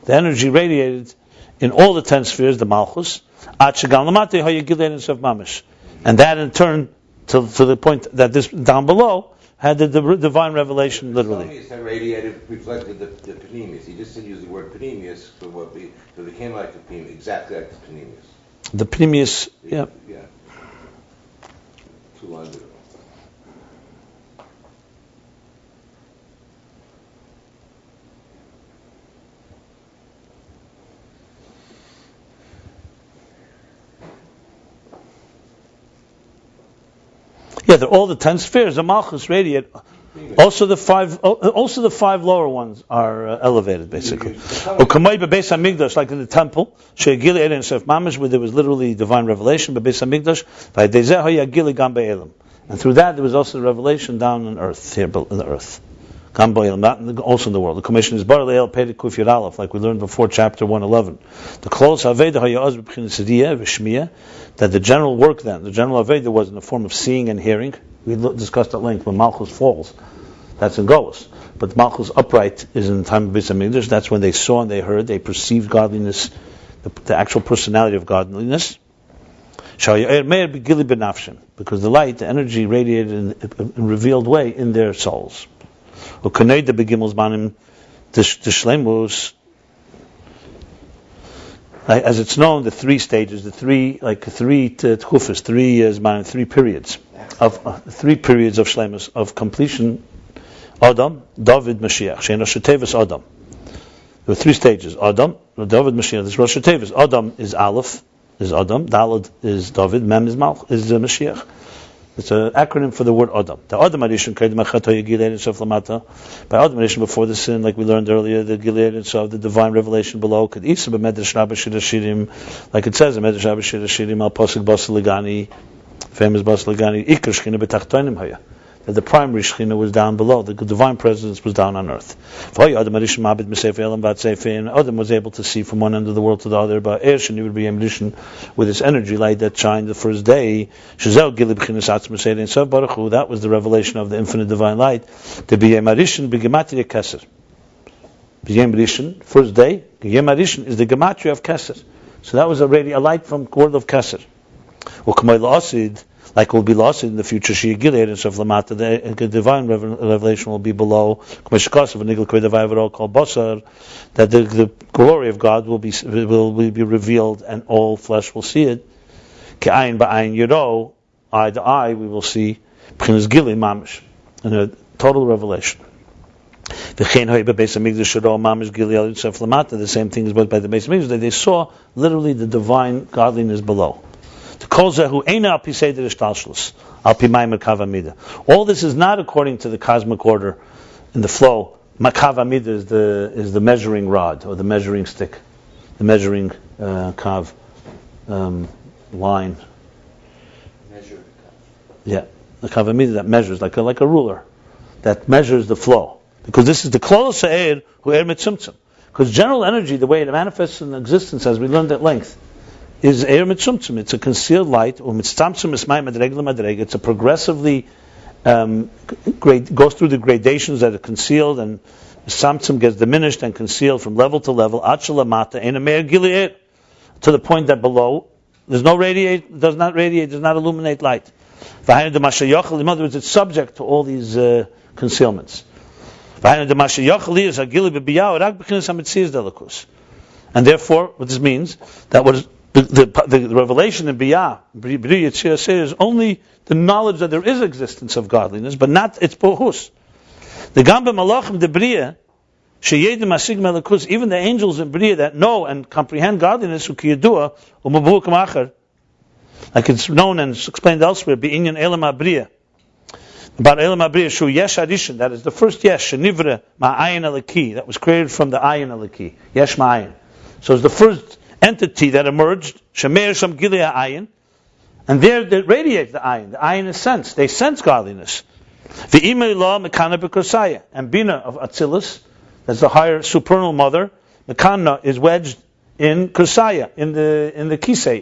A: The energy radiated in all the 10 spheres, the Malchus. At Shegan Lamate Haya Gilei Nisav Mamish. And that in turn to the point that this down below had the divine revelation literally.
D: That radiated reflected the Pneumius. He just didn't use the word Pneumius for it became like the Pneumius, exactly like the Pneumius.
A: The Pneumius, yeah.
D: 2 lines ago.
A: Yeah, all the 10 spheres of Malchus radiate. Also the five lower ones are elevated, basically. Beis Hamikdash, like in the temple, where there was literally divine revelation, but Beis Hamikdash, and through that there was also revelation down on earth, here in the earth. Also in the world. The commission is Bar Le'el Pedig Kuf Yud Aleph, like we learned before, chapter 111. The close Aveda Hayaz B'Chinas Sidiyah V'Shmiyah, that the general work then, the general Aveda was in the form of seeing and hearing. We discussed at length when Malchus falls. That's in Golos. But Malchus upright is in the time of Beis Hamikdash. That's when they saw and they heard, they perceived godliness, the actual personality of godliness. Because the light, the energy radiated in a revealed way in their souls. As it's known, the 3 stages, the three tkufas, 3 periods of 3 periods of shlemus of completion. Adam, David, Mashiach. Shein Rosh Tevis Adam. There were 3 stages. Adam, David, Mashiach. This Rosh Tevis. Adam is Aleph, is Adam. Daled is David. Mem is Mashiach. It's an acronym for the word Adam. The Adam Adishon created Machato Yigilei Sof Lamata. By Adam Adishon, before the sin, like we learned earlier, the Gilei Sof, the divine revelation below, could Isa b'Medrash Rabbi Shirashirim, like it says in Medrash Rabbi Shirashirim, Al Pasuk Basal Ligani, famous Basal Ligani, Ikar Shchina b'Tachtonim Haya. that the primary Shekhinah was down below, the divine presence was down on earth. Adam was able to see from one end of the world to the other, but Ershon would be emission with its energy light that shined the first day. That was the revelation of the infinite divine light. To be a Marishan Bigematria Keser. B'yem Rishon, first day, B'yem Rishon is the gematria of Keser. So that was already a light from the word of Keser. Like will be lost in the future, the divine revelation will be below. That the glory of God will be revealed, and all flesh will see it. Ayin ba'ayin yiro, eye to eye, we will see b'chinas gili mamish, in a total revelation. The same thing is by the Beis Hamikdash, that they saw literally the divine godliness below. All this is not according to the cosmic order in the flow. Makav Amida is the measuring rod or the measuring stick, the measuring kav line. Yeah, the kav Amida that measures like a ruler that measures the flow. Because this is the klolos ha'er hu er mitzumtzum. Because general energy, the way it manifests in existence, as we learned at length, is er mitzumtzum. It's a concealed light. It's a progressively goes through the gradations that are concealed, and samtzum gets diminished and concealed from level to level. To the point that below there's no radiate, does not illuminate light. In other words, it's subject to all these concealments. And therefore, what this means, that was the revelation in Biyah is only the knowledge that there is existence of godliness, but not its bohus. The Gamba Malachim de Bria, even the angels in Bria that know and comprehend godliness, like it's known and explained elsewhere, B'inyan Elam HaBria, about Elam HaBria, Shu Yesh Adishan, that is the first Yesh, Shenivra Ma'ayin Alaki, that was created from the Ayin Alaki, Yesh Ma'ayin. So it's the first entity that emerged, Shemer Sham Gileah Ayin, and there they radiate the Ayin. The Ayin is sense. They sense godliness. V'imei la Mekana B'Kursaya, and Bina of Atzilus, that's the higher supernal mother, Mekana is wedged in Kursaya, in the Kisei,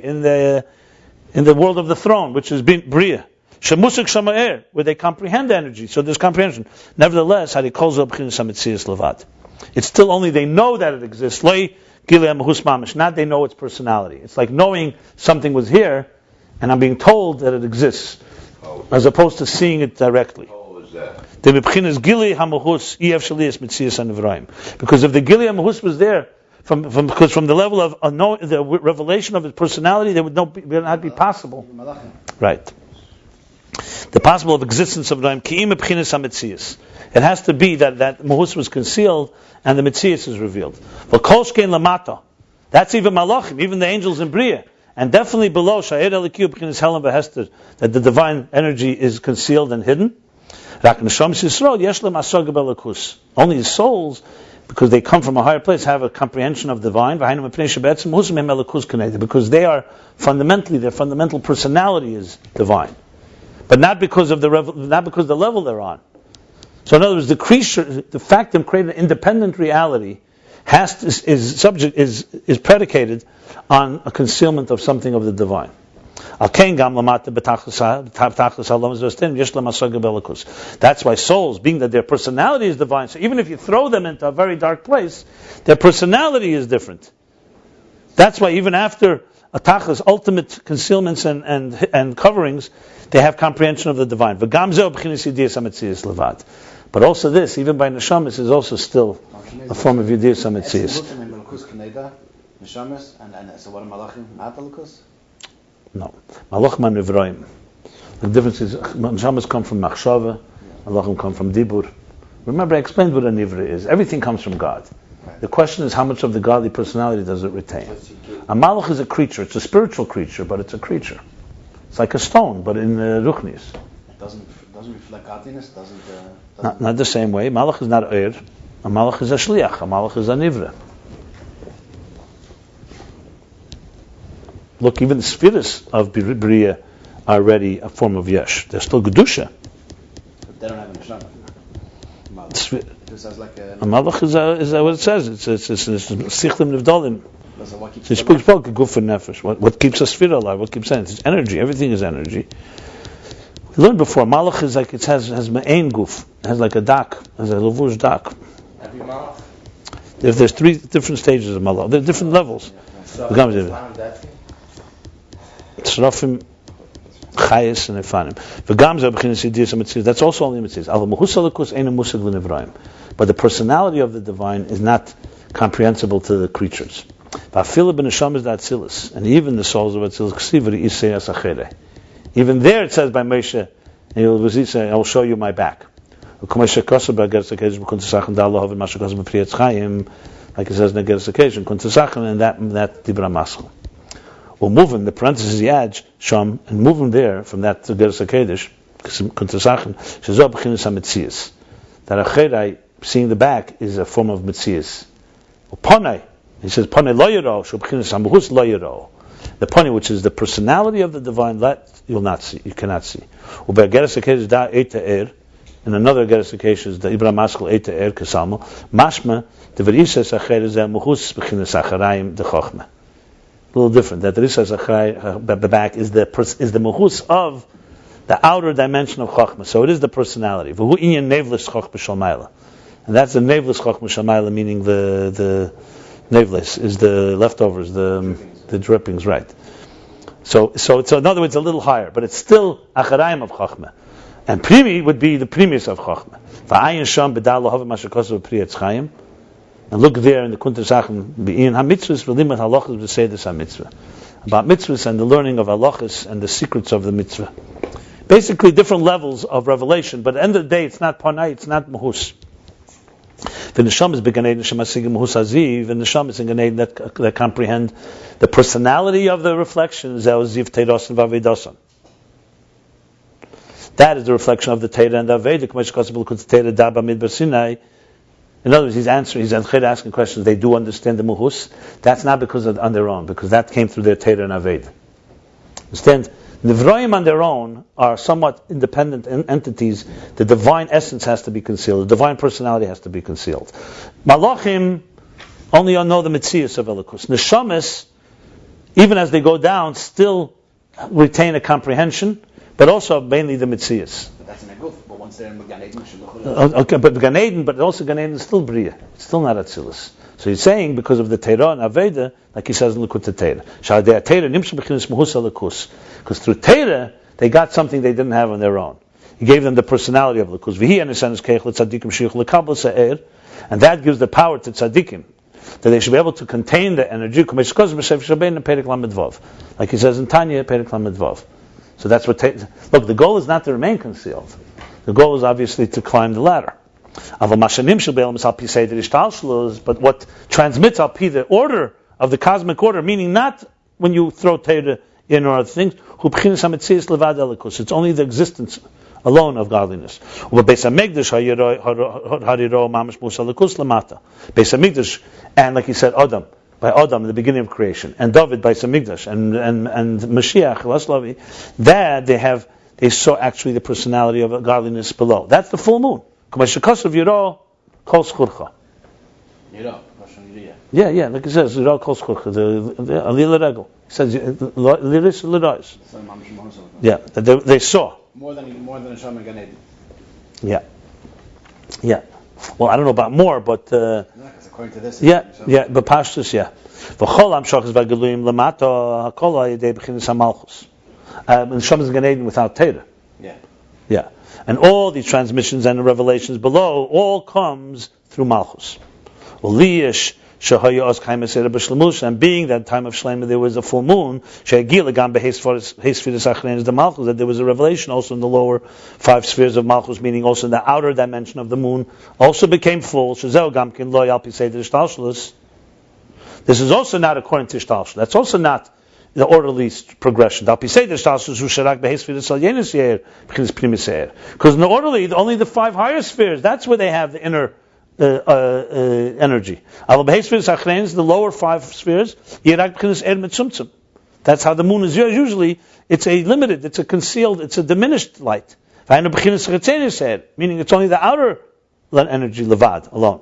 A: in the world of the throne, which is Bria. Shemusik Shamaer, where they comprehend energy. So there's comprehension. Nevertheless, it's still only they know that it exists. Not they know its personality. It's like knowing something was here, and I'm being told that it exists, as opposed to seeing it directly. Because if the Gili HaMahus was there, because from the level of the revelation of his personality, there would not be possible. Right. The possible of existence of Noam Ki'im B'chinas HaMetzias. It has to be that Mahus was concealed and the Metzias is revealed. V'kolshkein Lamata. That's even Malachim, even the angels in Bria. And definitely below Sha'ir Elikiu B'chinas Helen V'Hester, that the divine energy is concealed and hidden. Rak Neshama Yisrael Yesh Lem Asog B'Elakus. Only the souls, because they come from a higher place, have a comprehension of divine. Because they are fundamentally, their fundamental personality is divine. But not because of the level they're on. So in other words, the fact of creating an independent reality is predicated on a concealment of something of the divine. That's why souls, being that their personality is divine, so even if you throw them into a very dark place, their personality is different. That's why even after Atachas, ultimate concealments and coverings, they have comprehension of the divine. But also this, even by Neshamis, is also still a form of Yediyas HaMetzias. No. Malachim and Nivraim. The difference is, Neshamis come from Machshava, Malachim come from Dibur. Remember, I explained what a Nivra is. Everything comes from God. The question is, how much of the godly personality does it retain? A Malach is a creature. It's a spiritual creature, but it's a creature. It's like a stone, but in Ruchnis.
B: It doesn't reflect godliness?
A: Not the same way. Malach is not Eir. A Malach is a Shliach. A Malach is a Nivra. Look, even the spheres of Bria are already a form of Yesh. They're still Gedusha.
B: This has like a
A: malach is what it says. It's sichlim nevdalim.
B: So what keeps
A: So you spoke guf and nefesh. What keeps a sphere alive? What keeps sense? It's energy. Everything is energy. We learned before. Malach is like it has ma'ain guf. It has like a dak. It has a levush dak.
C: Every malach?
A: There's 3 different stages of malach. There are different levels. Tzrafim, chayes, and efanim. That's also only mitzvahs. But the personality of the divine is not comprehensible to the creatures. And even the souls of Atzilus, even there it says by Moshe, I will show you my back. Like it says in the Geras occasion, and that Dibra Maschel. We'll move in the parentheses Yad Sham and move him there from that to Geras Hakedesh, Kuntasachin, Shazor B'chinas HaMetzias. That Acherai, seeing the back, is a form of Metzias. Ponai, he says, Ponai lo yiro, Shub'chinas HaMuhus lo yiro. The Ponai, which is the personality of the divine, that you'll not see, you cannot see. Uber Geras Hakedesh da Eita Er, in another Geras occasion, the Ibra Maschel Eita Er Kesalmo, Mashma, the Verisas Acherai Zeh Muhus B'chinas Acharayim de Chochmah. A little different. That Risa Zachrai, the back is the muhus of the outer dimension of Chochmah. So it is the personality. And that's the nevlis Chochmah Shamayla, meaning the nevlis is the leftovers, the drippings, right? So in other words, a little higher, but it's still Acharayim of Chochmah. And Primi would be the primus of Chochmah. Ayin Sham B'dal Lahav Mashakos of Priyatz Chaim. And look there in the Kunter Sachen, Be'in HaMitzvahs v'limad halachas v'seidas HaMitzvah. About mitzvahs and the learning of halachas and the secrets of the mitzvah. Basically different levels of revelation, but at the end of the day, it's not panai, it's not mahus. The neshama is beganei neshama mahus haziv, and the neshama is in ganei that comprehend the personality of the reflection, ze'oziv teirosan v'avedosan. That is the reflection of the Teira and the Aveda. In other words, he's asking questions. They do understand the muhus. That's not because on their own, because that came through their Teira and Aveda. Understand? The Nevroim on their own are somewhat independent entities. The divine essence has to be concealed. The divine personality has to be concealed. Malachim only know the Metzias of Elikus. Neshamas, even as they go down, still retain a comprehension, but also mainly the Metzias.
B: But that's in a goof. But once they're in Gan Eden,
A: okay, but Gan Eden, but also Gan Eden is still Bria. It's still not Atzilus. So he's saying because of the Teira and Aveda, like he says in Likut Teira. Because through Teira, they got something they didn't have on their own. He gave them the personality of Likus. And that gives the power to tzaddikim, that they should be able to contain the energy. Like he says in Tanya, Perek Lamed Vav. So that's what. Look, the goal is not to remain concealed. The goal is obviously to climb the ladder. But what transmits al pi, the order of the cosmic order, meaning not when you throw Teira in or other things. It's only the existence alone of godliness. Beis Hamikdash, and like he said, Adam. By Adam in the beginning of creation, and David by Samigdash, and Mashiach, that they saw actually the personality of godliness below. That's the full moon. Yeah, like it says, Yiro Kol Schurcha, the Alila Regel. It says, Liris Lirais. Yeah, they saw.
B: More than a Shama Gan Eden.
A: Yeah. Well, I don't know about more, but
B: according to this,
A: but Pashtus, yeah. V'chol Amshach is V'Geluim Lamata Hakol Ha'Yedei B'Chinas HaMalchus. And Shama is Gan Eden without Teira. Yeah. And all these transmissions and the revelations below all comes through Malchus. And being that time of Shlema there was a full moon, that there was a revelation also in the lower 5 spheres of Malchus, meaning also in the outer dimension of the moon, also became full. This is also not according to Shtalshel. That's also not the orderly progression. Because in the orderly, only the 5 higher spheres, that's where they have the inner energy. The lower 5 spheres, that's how the moon is usually. It's a limited, it's a concealed, it's a diminished light. Meaning it's only the outer energy, levad, alone.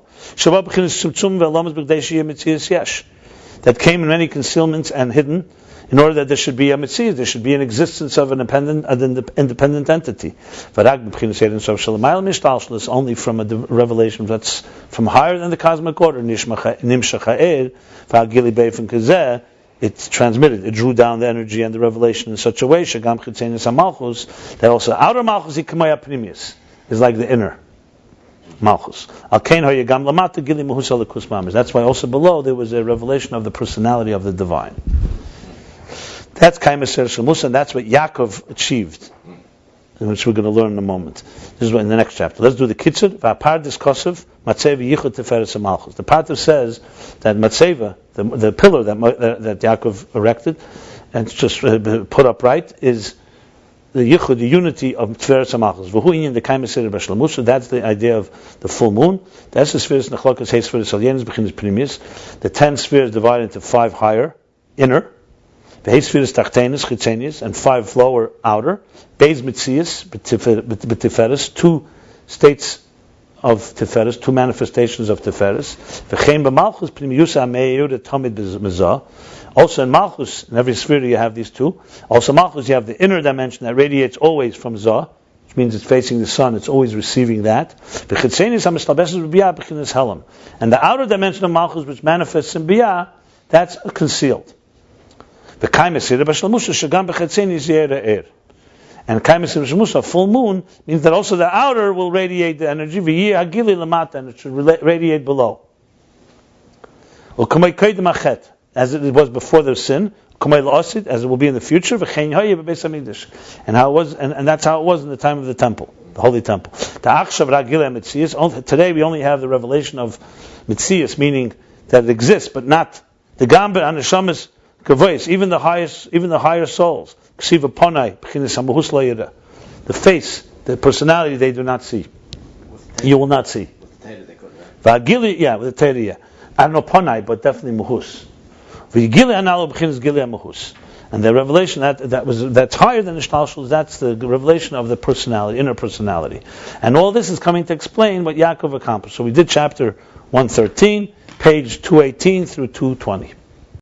A: That came in many concealments and hidden, in order that there should be a mitzvah, there should be an existence of an independent entity. It's only from a revelation that's from higher than the cosmic order. It's transmitted, it drew down the energy and the revelation in such a way that also outer malchus is like the inner malchus. That's why also below there was a revelation of the personality of the divine. That's Kaimaser Shamus, and that's what Yaakov achieved, which we're going to learn in a moment. This is in the next chapter. Let's do the Kitzur. V'apar diskosav Matzeva Yichud Tiferes Malchus. The part that says that Matzeva, the pillar that Yaakov erected and just put upright, is the Yichud, the unity of Tiferes Malchus. V'hu inyan the Kaimaser Shamus. That's the idea of the full moon. The spheres nechlokas hey spheres alienis b'chinas primius. The 10 spheres divided into 5 higher, inner. The Spheres Tachtenis, Chitzenius, and 5 lower, outer. Beis Mitzias, B'Tiferes, 2 states of Tiferes, 2 manifestations of Tiferes. V'chein b'Malchus, Pnimiyusa Me'ir, the Tamid B'Mezah. Also in Malchus, in every sphere you have these 2. Also Malchus, you have the inner dimension that radiates always from Zah, which means it's facing the sun, it's always receiving that. V'Chitzenius HaMishlabeses B'Biyah, B'chinas Helam. And the outer dimension of Malchus, which manifests in Biyah, that's concealed. The Kaimaser B'Shalmusa Shagam B'Chetzeni Ziyera Er. And Kaimaser B'Shalmusa, full moon, means that also the outer will radiate the energy, V'yir Hagili Lamata, and it should radiate below. U'kamei Koydem Achet, as it was before the sin, U'kamei La'osid, as it will be in the future, V'chein Hoye B'Beis HaMikdash. And how it was, and that's how it was in the time of the temple, the holy temple. Ta'achshav Ragile Mitzias, today we only have the revelation of Mitzias, meaning that it exists, but not the Gamba and the Shamas, even the higher souls. The face, the personality they do not see. You will not see. With the Teira. I don't know Ponai, but definitely Muhus. And the revelation that's higher than the Shtalshul, that's the revelation of the personality, inner personality. And all this is coming to explain what Yaakov accomplished. So we did chapter 113, page 218 through 220.